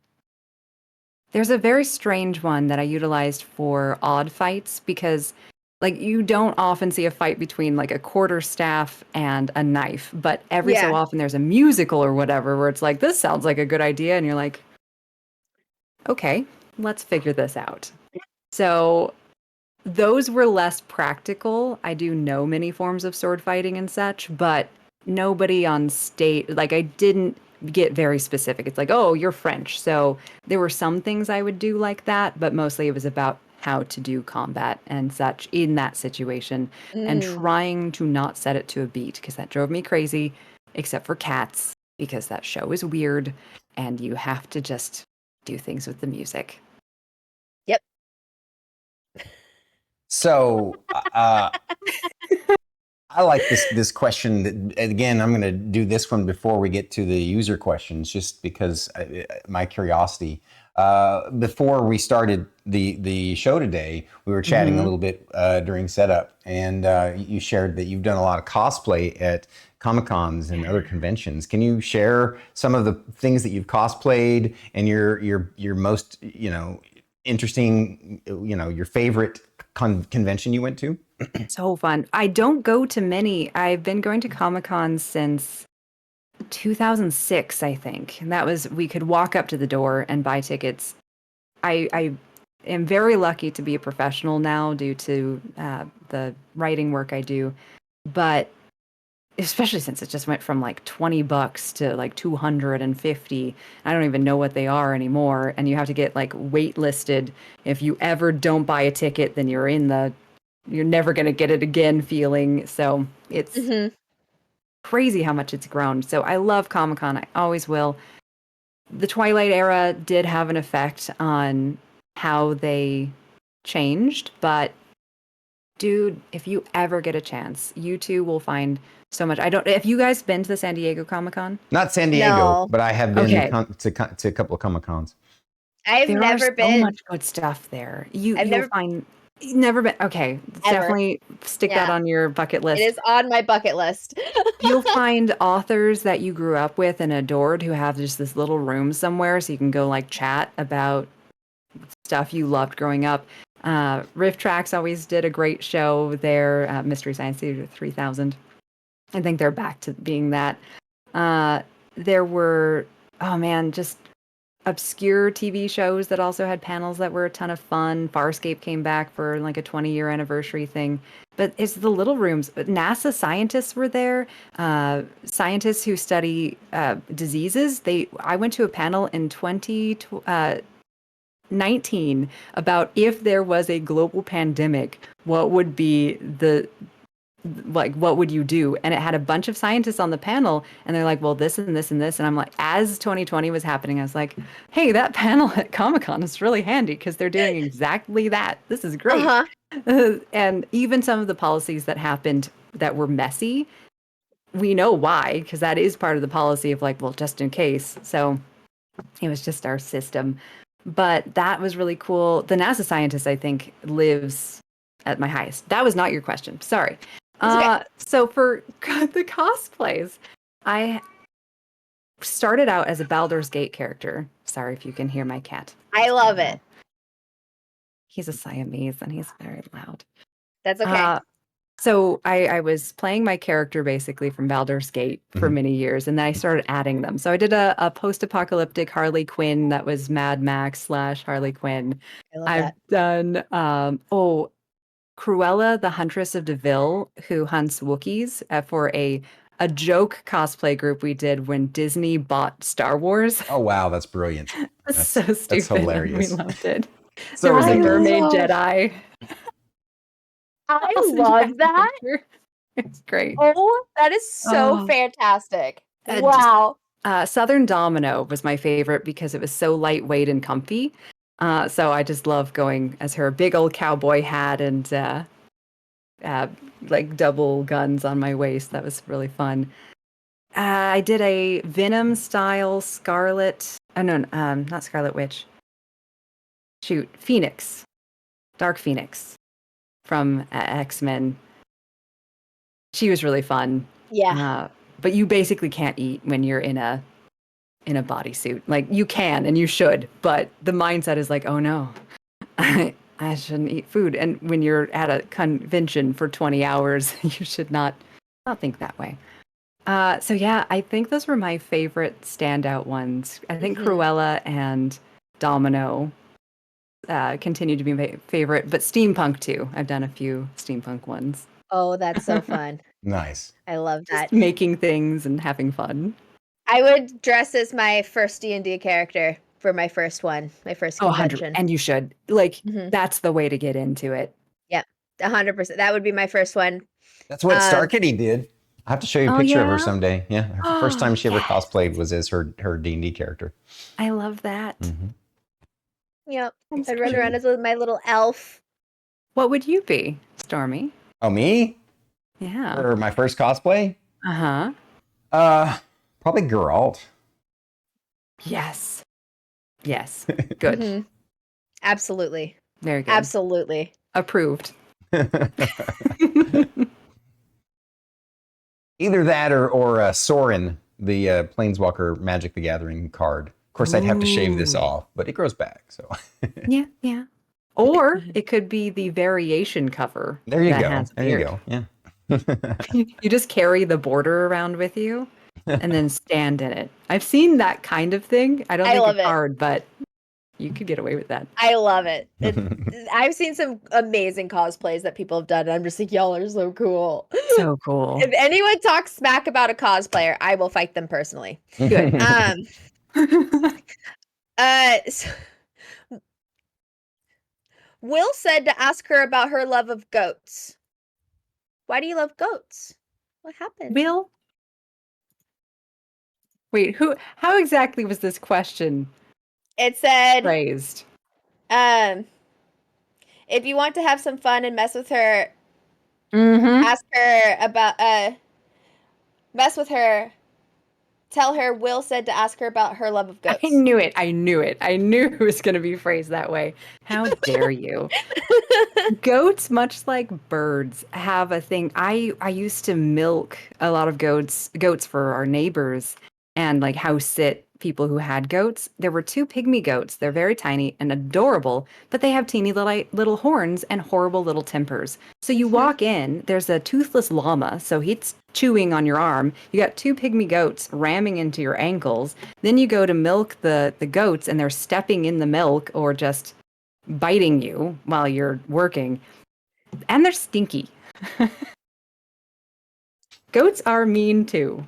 There's a very strange one that I utilized for odd fights because like you don't often see a fight between like a quarterstaff and a knife, but every so often there's a musical or whatever where it's like, this sounds like a good idea. And you're like, okay, let's figure this out. So those were less practical. I do know many forms of sword fighting and such, but nobody on stage, like I didn't get very specific. It's like, oh, you're French. So there were some things I would do like that, but mostly it was about how to do combat and such in that situation and trying to not set it to a beat because that drove me crazy, except for Cats, because that show is weird and you have to just do things with the music. Yep. So I like this question. Again, I'm going to do this one before we get to the user questions, just because my curiosity. Before we started the show today, we were chatting a little bit during setup, and you shared that you've done a lot of cosplay at Comic-Cons and other conventions. Can you share some of the things that you've cosplayed and your most interesting, your favorite convention you went to? So fun. I don't go to many. I've been going to Comic-Con since 2006, I think. And that was, we could walk up to the door and buy tickets. I am very lucky to be a professional now due to the writing work I do. But especially since it just went from like $20 to like 250. I don't even know what they are anymore. And you have to get like waitlisted. If you ever don't buy a ticket, then you're never going to get it again feeling. So it's crazy how much it's grown. So I love Comic-Con. I always will. The Twilight era did have an effect on how they changed, but dude, if you ever get a chance, you two will find so much. Have you guys been to the San Diego Comic-Con? Not San Diego, No. but I have been Okay. to a couple of Comic-Cons. I've There never are been. so much good stuff there. You'll never- find. You've never been. Okay, Ever. definitely stick that Yeah. on your bucket list. It is on my bucket list. You'll find authors that you grew up with and adored who have just this little room somewhere so you can go like chat about stuff you loved growing up. Riff Tracks always did a great show there, Mystery Science Theater 3000. I think they're back to being that. There were, just obscure TV shows that also had panels that were a ton of fun. Farscape came back for like a 20-year anniversary thing. But it's the little rooms. NASA scientists were there. Scientists who study diseases. I went to a panel in 2019 about if there was a global pandemic, what would be what would you do? And it had a bunch of scientists on the panel, and they're like, well, this and this and this. And I'm like, as 2020 was happening, I was like, hey, that panel at Comic-Con is really handy because they're doing exactly that. This is great. And even some of the policies that happened that were messy, we know why, because that is part of the policy of like, well, just in case. So it was just our system. But that was really cool. The NASA scientist, I think, lives at my highest. That was not your question. Sorry. Okay. So for the cosplays, I started out as a Baldur's Gate character. Sorry if you can hear my cat. I love it. He's a Siamese and he's very loud. That's okay. So I was playing my character basically from Baldur's Gate for many years, and then I started adding them. So I did a post-apocalyptic Harley Quinn that was Mad Max / Harley Quinn. I love I've done Cruella, the Huntress of Deville, who hunts Wookiees for a joke cosplay group we did when Disney bought Star Wars. Oh wow, that's brilliant. That's so stupid. That's hilarious. We loved it. So There was a ridiculous. mermaid Jedi. I I'll send you love guys a that. picture. It's great. Oh, that is so Oh. fantastic. Just- Wow. Southern Domino was my favorite because it was so lightweight and comfy. So I just love going as her big old cowboy hat and like double guns on my waist. That was really fun. I did a Venom style Scarlet. Oh no, not Scarlet Witch. Shoot, Phoenix, Dark Phoenix from X-Men. She was really fun. Yeah. But you basically can't eat when you're in a bodysuit. Like you can and you should, but the mindset is like, oh no, I shouldn't eat food. And when you're at a convention for 20 hours, you should not think that way. So yeah, I think those were my favorite standout ones. I think Cruella and Domino continue to be my favorite, but steampunk too. I've done a few steampunk ones. Oh, that's so fun. Nice. I love that. Just making things and having fun. I would dress as my first D&D character for my first one, my first convention. And you should. Like, Mhm. that's the way to get into it. 100%. That would be my first one. That's what Star Kitty did. I have to show you a Oh, picture of her yeah? someday. Yeah, her first time she ever cosplayed was as her D&D character. I love that. Yep. That's I'd run cute. around as my little elf. What would you be, Stormy? Oh, me? Yeah. For my first cosplay? Uh-huh. Probably Geralt. Yes. Yes. Good. Mhm. Absolutely. Very good. Absolutely. Approved. Either that or Sorin, the Planeswalker Magic the Gathering card. Of course, I'd have to shave this Ooh. off, but it grows back. So Yeah, yeah. Or it could be the variation cover. There you that go. has There you beard. go. Yeah. You just carry the border around with you and then stand in it. I've seen that kind of thing. I don't I think love it's it. hard, but you could get away with that. I love it. I've seen some amazing cosplays that people have done, and I'm just like, y'all are so cool. So cool. If anyone talks smack about a cosplayer, I will fight them personally. Good. So Will said to ask her about her love of goats. Why do you love goats? What happened? Will? Wait, how exactly was this question It said, phrased? if you want to have some fun and mess with her, Mm-hmm. ask her about mess with her. Tell her Will said to ask her about her love of goats. I knew it. I knew it was going to be phrased that way. How dare you? Goats, much like birds, have a thing. I used to milk a lot of goats for our neighbors and like house sit people who had goats. There were two pygmy goats. They're very tiny and adorable, but they have teeny little horns and horrible little tempers. So you walk in, there's a toothless llama, so he's chewing on your arm. You got two pygmy goats ramming into your ankles. Then you go to milk the goats and they're stepping in the milk or just biting you while you're working. And they're stinky. Goats are mean too.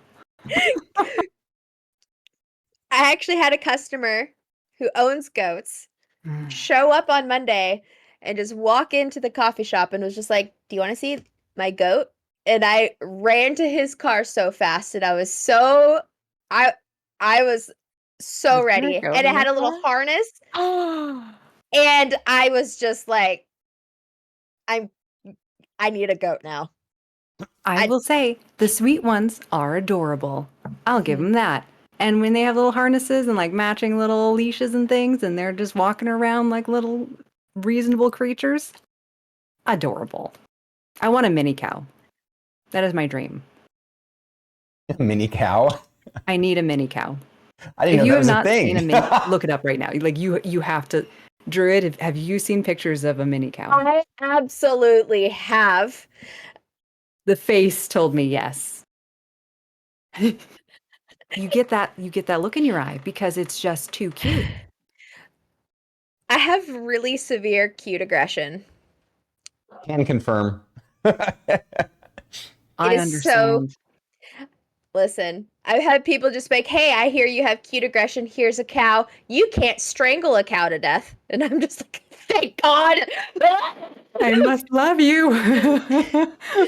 I actually had a customer who owns goats show up on Monday and just walk into the coffee shop and was just like, "Do you want to see my goat?" And I ran to his car so fast, and I was so I was so Was there a ready. goat And it in had the a little car? harness, Oh, and I was just like, I need a goat now. I will say the sweet ones are adorable. I'll give them that. And when they have little harnesses and like matching little leashes and things, and they're just walking around like little reasonable creatures, adorable. I want a mini cow. That is my dream. Mini cow. I need a mini cow. I didn't If know you that have was a not seen a thing. mini, look it up right now. Like you have to. Druid, have you seen pictures of a mini cow? I absolutely have. The face told me yes. You get that look in your eye because it's just too cute. I have really severe cute aggression. Can confirm. I is so- understand. Listen, I've had people just be like, "Hey, I hear you have cute aggression. Here's a cow. You can't strangle a cow to death." And I'm just like, "Thank God." I must love you.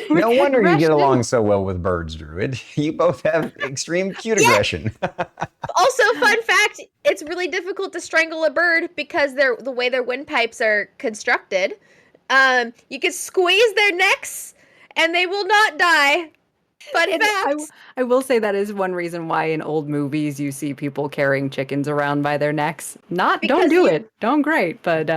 No wonder you get Aggression. along so well with birds, Druid. You both have extreme cute aggression. Also, fun fact, it's really difficult to strangle a bird because the way their windpipes are constructed. You can squeeze their necks and they will not die. Fun And fact. I will say that is one reason why in old movies you see people carrying chickens around by their necks. Don't Because do it. Don't great, but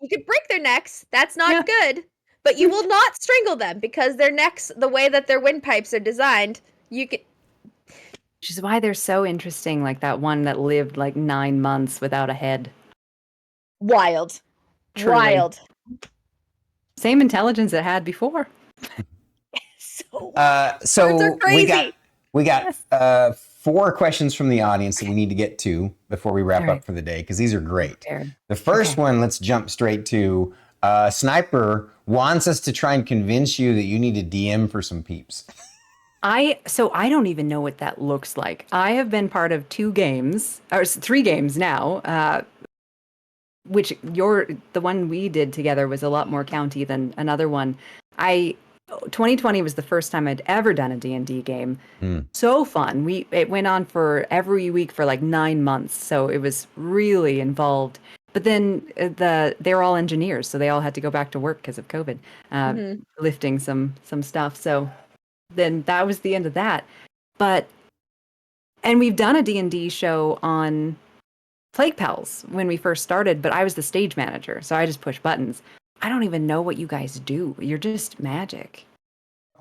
You can break their necks. That's not Yeah. good. But you will not strangle them because their necks, the way that their windpipes are designed, you can. which is why they're so interesting. Like that one that lived like 9 months without a head. Wild. Truly. Wild. Same intelligence it had before. So So Birds are crazy. we got 4 questions from the audience that we need to get to before we wrap All right. up for the day because these are great. Fair. The first Okay. one, let's jump straight to Sniper wants us to try and convince you that you need to DM for some peeps. I don't even know what that looks like. I have been part of 2 games, or 3 games now, which the one we did together was a lot more county than another one. 2020 was the first time I'd ever done a D&D game. So fun. It went on for every week for like 9 months, so it was really involved. But then they were all engineers, so they all had to go back to work because of COVID, lifting some stuff. So then that was the end of that. And we've done a D&D show on PlayguePals when we first started, but I was the stage manager, so I just push buttons. I don't even know what you guys do. You're just magic.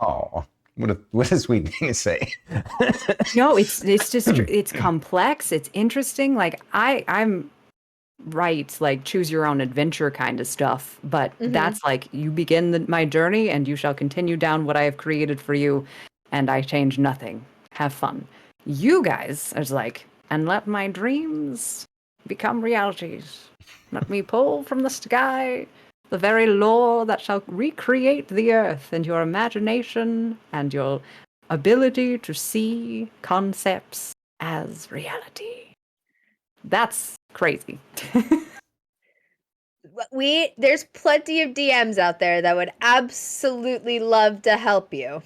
Oh, what a sweet thing to say. No, it's just it's complex. It's interesting. Like I'm write like choose your own adventure kind of stuff, but Mhm. that's like you begin my journey and you shall continue down what I have created for you, and I change nothing. Have fun. You guys are like, and let my dreams become realities. Let me pull from the sky the very lore that shall recreate the earth and your imagination and your ability to see concepts as reality. That's crazy. There's plenty of DMs out there that would absolutely love to help you.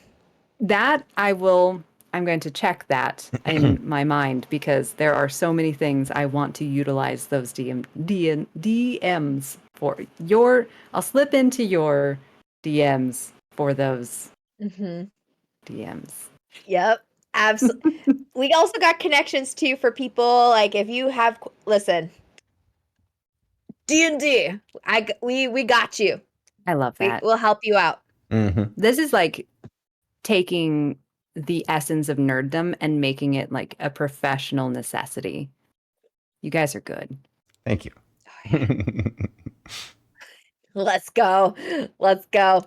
That I'm going to check that in my mind because there are so many things I want to utilize those DMs for. I'll slip into your DMs for those DMs. Yep, absolutely. We also got connections too for people like if you have listen, D&D. We got you. I love that. We'll help you out. This is like taking the essence of nerddom and making it like a professional necessity. You guys are good. Thank you. Let's go. Let's go.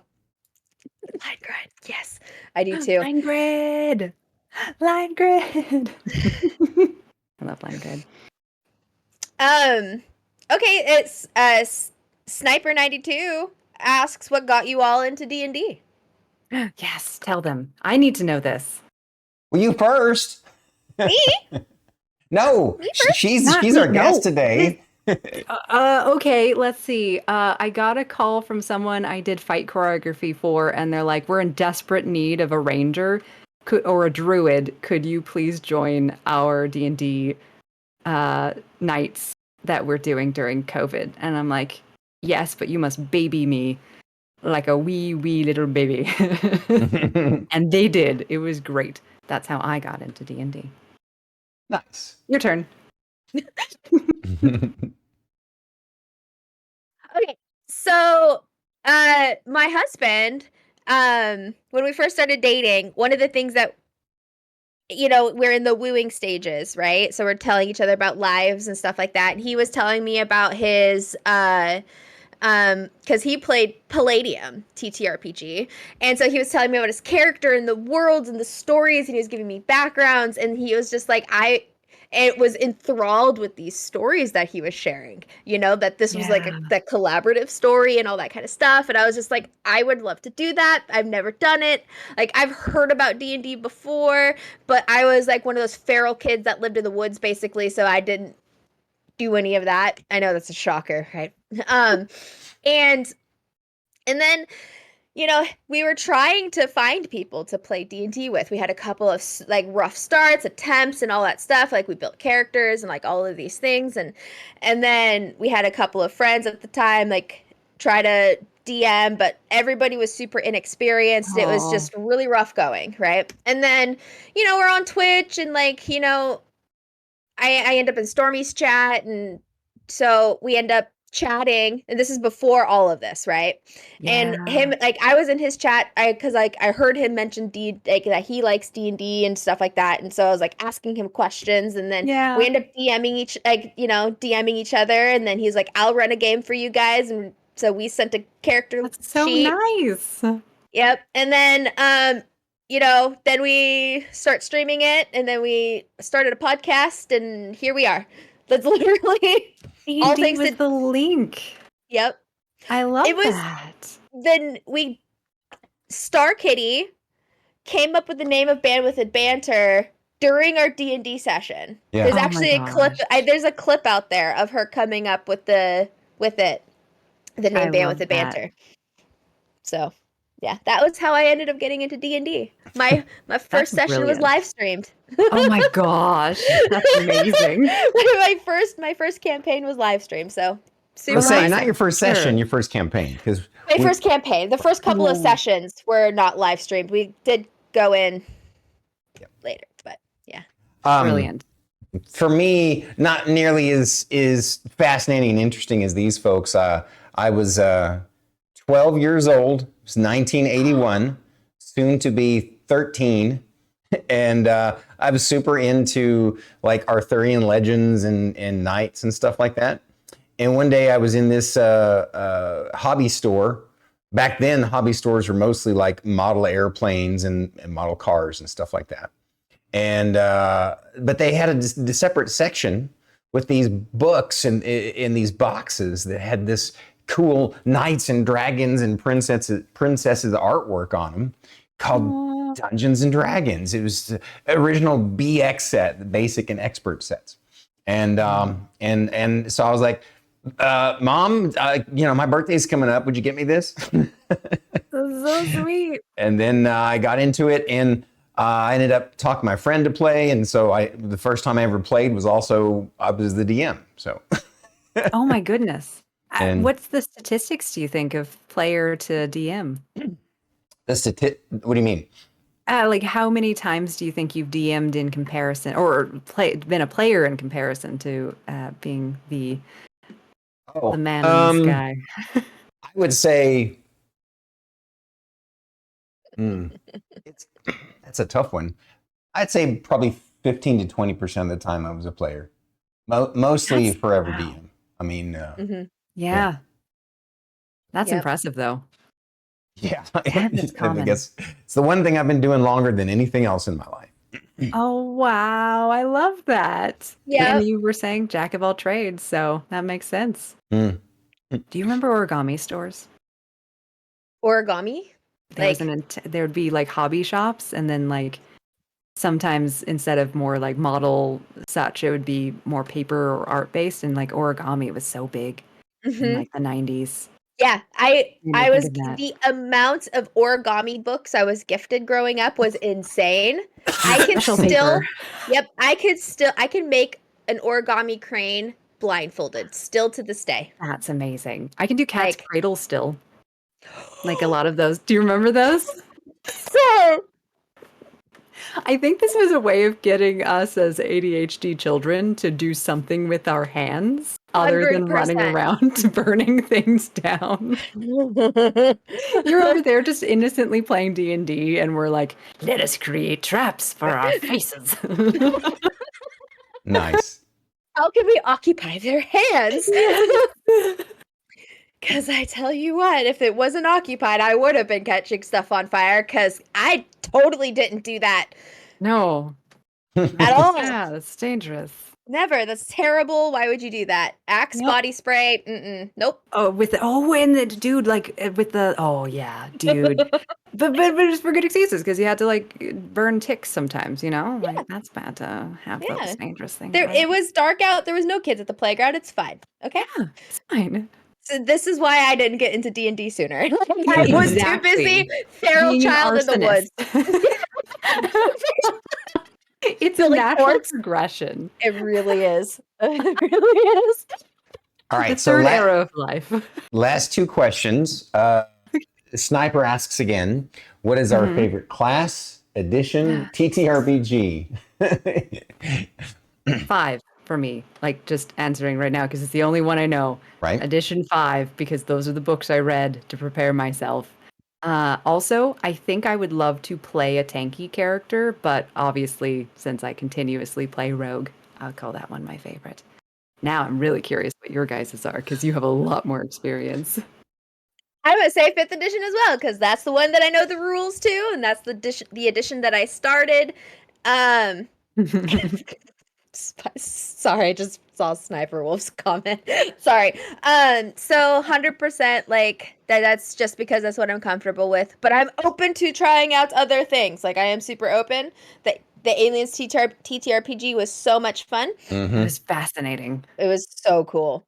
Line grind. Yes, I do too. Line grid. Line grid. I love line grid. Okay, it's Sniper92 asks what got you all into D&D. Yes, tell them. I need to know this. Well, you first. Me? No, Me first? she's our guest today. Okay, let's see. I got a call from someone I did fight choreography for, and they're like, we're in desperate need of a ranger or a druid. Could you please join our D&D nights that we're doing during COVID? And I'm like, yes, but you must baby me like a wee little baby. And they did. It was great. That's how I got into D&D. Nice. Your turn. Okay, so my husband, when we first started dating, one of the things that we're in the wooing stages, right? So we're telling each other about lives and stuff like that. And he was telling me about his because he played Palladium TTRPG, and so he was telling me about his character and the worlds and the stories, and he was giving me backgrounds, and he was just like it was enthralled with these stories that he was sharing, that this was like that collaborative story and all that kind of stuff. And I was just like, I would love to do that. I've never done it. Like, I've heard about D&D before, but I was like one of those feral kids that lived in the woods basically, so I didn't do any of that. I know that's a shocker, right? And then we were trying to find people to play D&D with. We had a couple of like rough starts, attempts, and all that stuff. Like, we built characters and like all of these things, and then we had a couple of friends at the time like try to DM, but everybody was super inexperienced. It was just really rough going, right? And then we're on Twitch, and like I end up in Stormy's chat, and so we end up chatting, and this is before all of this, right? And him, like, I was in his chat because like I heard him mention that he likes D&D and stuff like that, and so I was like asking him questions, and then we end up DMing each other, and then he's like, I'll run a game for you guys, and so we sent a character That's so sheet. nice. Yep. And then then we start streaming it, and then we started a podcast, and here we are. That's literally all thanks with to the link. Yep. I love that. Then Star Kitty came up with the name of Bandwidth and Banter during our D&D session. Yeah. There's actually a clip. There's a clip out there of her coming up with the name Bandwidth and Banter. So, yeah, that was how I ended up getting into D&D. My first session was live streamed. Oh my gosh, that's amazing. my first campaign was live streamed, so super Let's say awesome. not your first session, your first campaign, because my first campaign. The first couple of sessions were not live streamed. We did go in later, but yeah. Brilliant. For me, not nearly as fascinating and interesting as these folks. I was 12 years old. It was 1981, soon to be 13. And I was super into like Arthurian legends and knights and stuff like that. And one day I was in this hobby store. Back then, hobby stores were mostly like model airplanes and model cars and stuff like that. And but they had a separate section with these books and in these boxes that had this cool knights and dragons and princesses artwork on them called Dungeons and Dragons. It was the original BX set, the basic and expert sets. And so I was like, Mom, my birthday's coming up. Would you get me this? That's so sweet. And then I got into it, and I ended up talking my friend to play. And so the first time I ever played was also, I was the DM. So. Oh my goodness. And- What's the statistics, do you think, of player to DM? What do you mean? Like how many times do you think you've DM'd in comparison, or been a player in comparison to being the man in the sky? I would say, that's a tough one. I'd say probably 15 to 20% of the time I was a player, mostly That's- forever wow. DM. I mean, Yeah. That's Yep. impressive, though. yeah, That's I common. guess it's the one thing I've been doing longer than anything else in my life. Oh, wow. I love that. Yeah. And you were saying jack of all trades, so that makes sense. Mm. Do you remember origami stores? Origami? There would be like hobby shops, and then like sometimes instead of more like model such, it would be more paper or art based, and like origami was so big in Mhm. like the 90s. Yeah, Made me I think was of that. the amount of origami books I was gifted growing up was insane. I can Special still, paper. I can make an origami crane blindfolded still to this day. That's amazing. I can do cat's Like- cradle still. Like a lot of those. Do you remember those? So I think this was a way of getting us as ADHD children to do something with our hands other than running 100%. around burning things down. You're over there just innocently playing D&D, and we're like, let us create traps for our faces. Nice. how can we occupy their hands? Because I tell you what, if it wasn't occupied, I would have been catching stuff on fire because I totally didn't do that No. at all. Yeah, that's dangerous. Never. That's terrible. Why would you do that? Axe, Yep. body spray. Mm-mm. Nope. And the dude, like with the, oh yeah, dude. but it's for good excuses, because you had to like burn ticks sometimes, Like Yeah. that's bad to have Yeah. those dangerous things. There, right? it was dark out. There was no kids at the playground. It's fine. Okay. Yeah, it's fine. So this is why I didn't get into D&D sooner. I was too Exactly. busy feral Being an child in the woods. arsonist. It's a Really natural forced. progression. It really is. It really is. All right. The So third era of life. last two questions. Sniper asks again, what is our favorite class, edition, TTRPG? 5 for me. Like just answering right now because it's the only one I know. Right. Edition 5 because those are the books I read to prepare myself. Also, I think I would love to play a tanky character, but obviously, since I continuously play rogue, I'll call that one my favorite. Now I'm really curious what your guys' are because you have a lot more experience. I'm gonna say 5th edition as well because that's the one that I know the rules to, and that's the edition that I started. Sorry, I just saw Sniper Wolf's comment. Sorry. So 100% like that's just because that's what I'm comfortable with. But I'm open to trying out other things. Like I am super open. The Aliens TTRPG was so much fun. It was fascinating. It was so cool.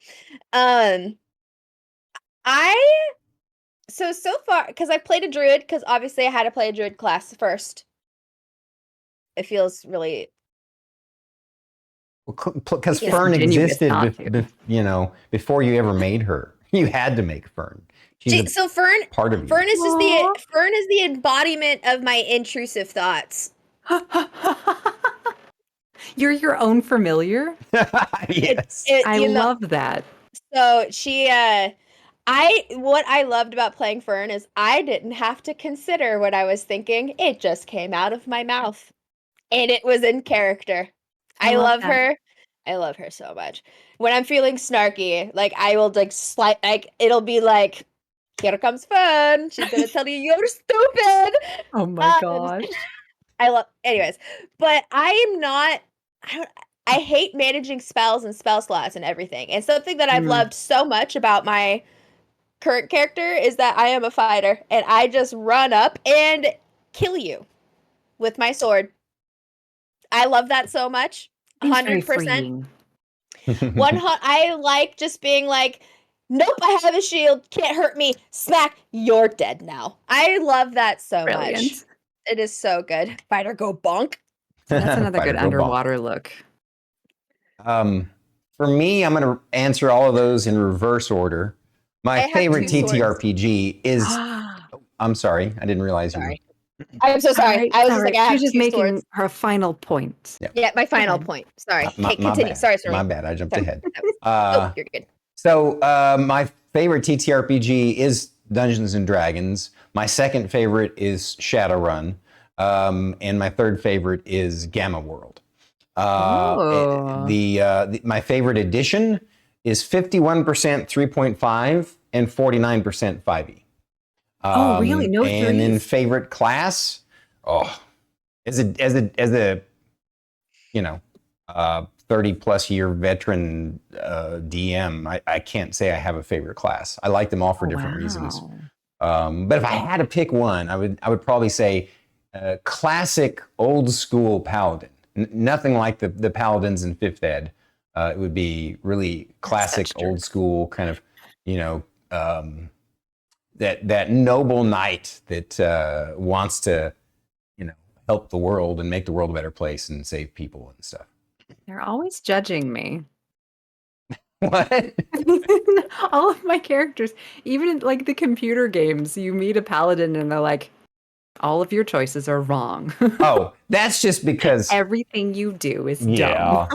So far, because I played a druid, because obviously I had to play a druid class first. It feels really. Because It's Fern ingenious existed, not to. before you ever made her. You had to make Fern. She's a So Fern part of you. Fern is just Aw. Fern is the embodiment of my intrusive thoughts. You're your own familiar? Yes. I You know, love that. so she what I loved about playing Fern is I didn't have to consider what I was thinking. It just came out of my mouth. And it was in character. I I love love that. her. I love her so much. When I'm feeling snarky, like I will like it'll be like, here comes fun. She's gonna tell you you're stupid. Oh my Um, gosh. I love, anyways, but I am not. I hate managing spells and spell slots and everything. And something that I've loved so much about my current character is that I am a fighter and I just run up and kill you with my sword. I love that so much. Seems very 100%. freeing. I like just being like, nope, I have a shield, can't hurt me. Smack, you're dead now. I love that so much. Brilliant. It is so good. Fighter go bonk. That's another Fighter good go bonk. underwater look. For me, I'm going to answer all of those in reverse order. I My have favorite two swords. TTRPG is. I'm sorry, I didn't realize Sorry. you. I'm so sorry. Alright, I was just sorry. like, I have She's just two making swords. her final point. Yeah, my final ahead. point. Sorry. My Continue. bad. Sorry. My bad. I jumped Sorry. ahead. Oh, you're good. So my favorite TTRPG is Dungeons and Dragons. My second favorite is Shadowrun, and my third favorite is Gamma World. My favorite edition is 51% 3.5 and 49% 5e. Oh, really? No And in threes? favorite class, as a 30 plus year veteran DM, I can't say I have a favorite class. I like them all for different reasons. But if I had to pick one, I would probably say classic old school paladin. Nothing like the paladins in 5th ed. It would be really classic old school kind of, that noble knight that wants to, help the world and make the world a better place and save people and stuff. They're always judging me. What? All of my characters, even in like the computer games, you meet a paladin and they're like, all of your choices are wrong. Oh, that's just because everything you do is dumb.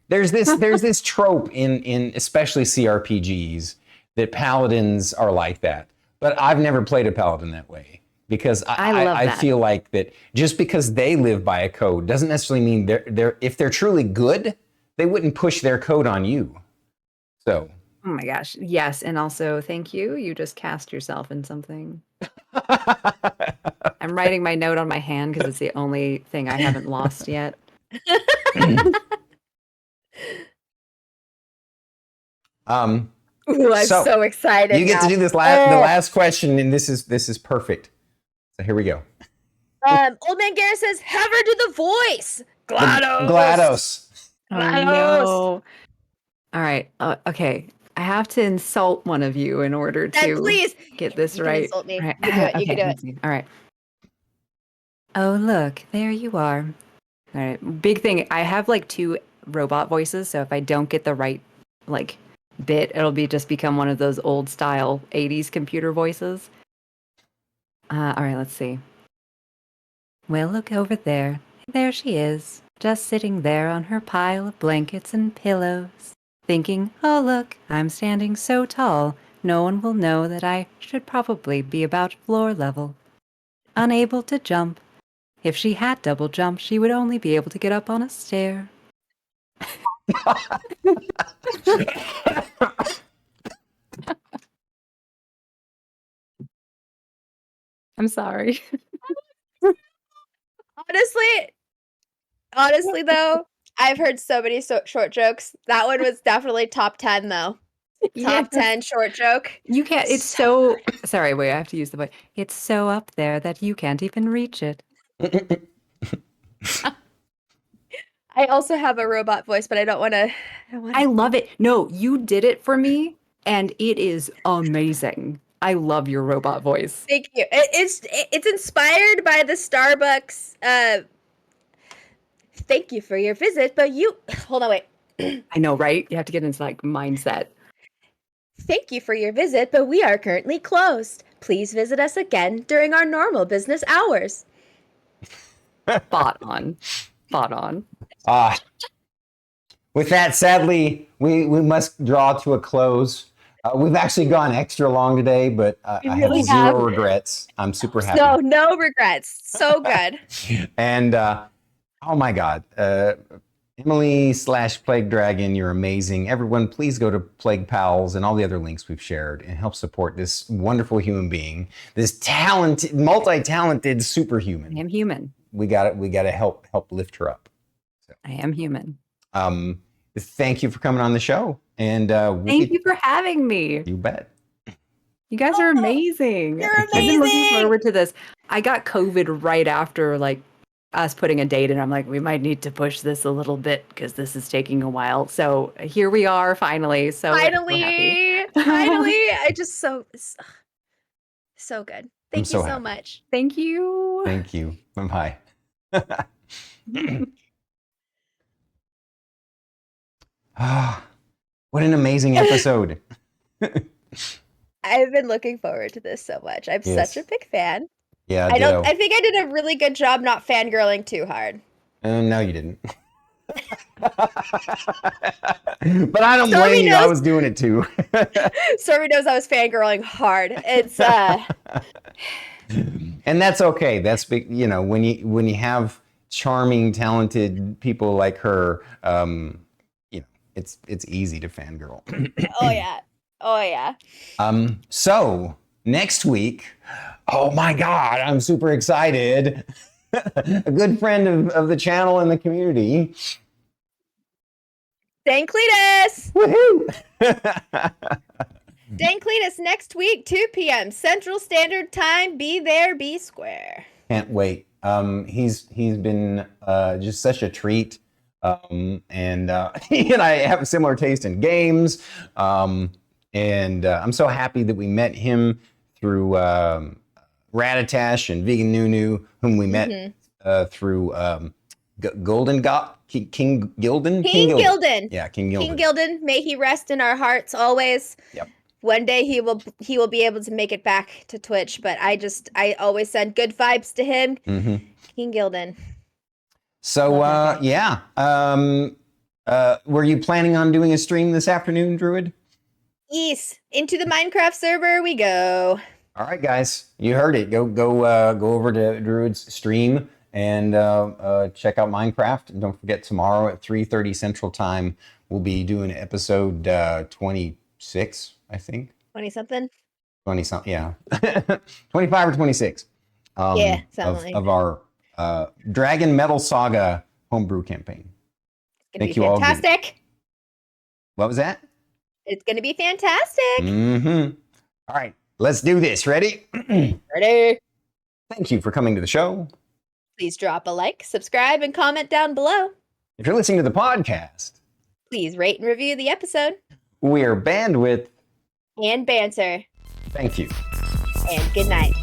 There's this trope in especially CRPGs that paladins are like that. But I've never played a paladin that way because I feel like that just because they live by a code doesn't necessarily mean if they're truly good, they wouldn't push their code on you. So. Oh my gosh. Yes. And also, thank you. You just cast yourself in something. I'm writing my note on my hand because it's the only thing I haven't lost yet. Ooh, I'm so excited. You get to do this the last question, and this is perfect. So here we go. Old Man Garrett says, have her do the voice. GLaDOS. Oh, no. All right. Okay. I have to insult one of you in order to get this right. Insult me. Right. You can do it. You can do it. See. All right. Oh, look, there you are. All right. Big thing. I have like 2 robot voices, so if I don't get the right bit, it'll become one of those old style 80s computer voices. All right, let's see. Well, look over there. There she is, just sitting there on her pile of blankets and pillows, thinking, oh look, I'm standing so tall, no one will know that I should probably be about floor level. Unable to jump. If she had double jump, she would only be able to get up on a stair. I'm sorry. Honestly though, I've heard so many short jokes. That one was definitely top 10 though. Top 10 short joke. You can't. It's so. Sorry, wait. I have to use the voice. It's so up there that you can't even reach it. I also have a robot voice, but I don't want to. I love it. No, you did it for me, and it is amazing. I love your robot voice. Thank you. It's inspired by the Starbucks. Thank you for your visit, but you hold on, wait. I know, right? You have to get into mindset. Thank you for your visit, but we are currently closed. Please visit us again during our normal business hours. Spot on. Spot on. With that, sadly, we must draw to a close. We've actually gone extra long today, but I have zero regrets. I'm super happy. No regrets. So good. And oh my God, Emily/PlagueDragon, you're amazing. Everyone, please go to PlayguePals and all the other links we've shared and help support this wonderful human being, this talented, multi-talented superhuman. I am human. We got to help lift her up. So, I am human. thank you for coming on the show, and Thank you for having me. You bet. You guys are amazing. You're I've been looking amazing. forward to this. I got COVID right after like us putting a date, and I'm like, we might need to push this a little bit because this is taking a while. So here we are, finally. So Finally, I just so good. Thank you so so happy. much. Thank you. Thank you. Bye. What an amazing episode. I've been looking forward to this so much. I'm Yes. such a big fan. Yeah, I think I did a really good job not fangirling too hard. No, you didn't. But I don't Stormy blame you. I knows- was doing it too. Stormy knows I was fangirling hard. It's And that's okay. That's big. You know, when you have charming, talented people like her, you know, it's easy to fangirl. oh yeah. So next week, oh my God, I'm super excited. A good friend of the channel and the community. Dan Cletus. Woohoo! Dan Cletus next week, 2 p.m. Central Standard Time. Be there, be square. Can't wait. He's been just such a treat. And he and I have a similar taste in games. And I'm so happy that we met him through Ratatash and Vegan Nunu, whom we met through Golden King Gildan. King Gildan. Yeah, King Gildan. King Gildan, may he rest in our hearts always. Yep. One day he will be able to make it back to Twitch, but I always send good vibes to him. Mm-hmm. King Gildan. So yeah, were you planning on doing a stream this afternoon, Druid? Yes, into the Minecraft server we go. All right, guys, you heard it. Go over to Druid's stream and check out Minecraft. And don't forget, tomorrow at 3:30 Central Time, we'll be doing episode 26, I think. 20-something? 20-something, yeah. 25 or 26. Yeah, something like of our Dragon Metal Saga homebrew campaign. It's going Thank to you be all. fantastic. What was that? It's going to be fantastic. Mm-hmm. All right, let's do this. Ready? Ready? Thank you for coming to the show. Please drop a like, subscribe, and comment down below. If you're listening to the podcast, Please rate and review the episode. we're Bandwidth. And banter. Thank you. And good night.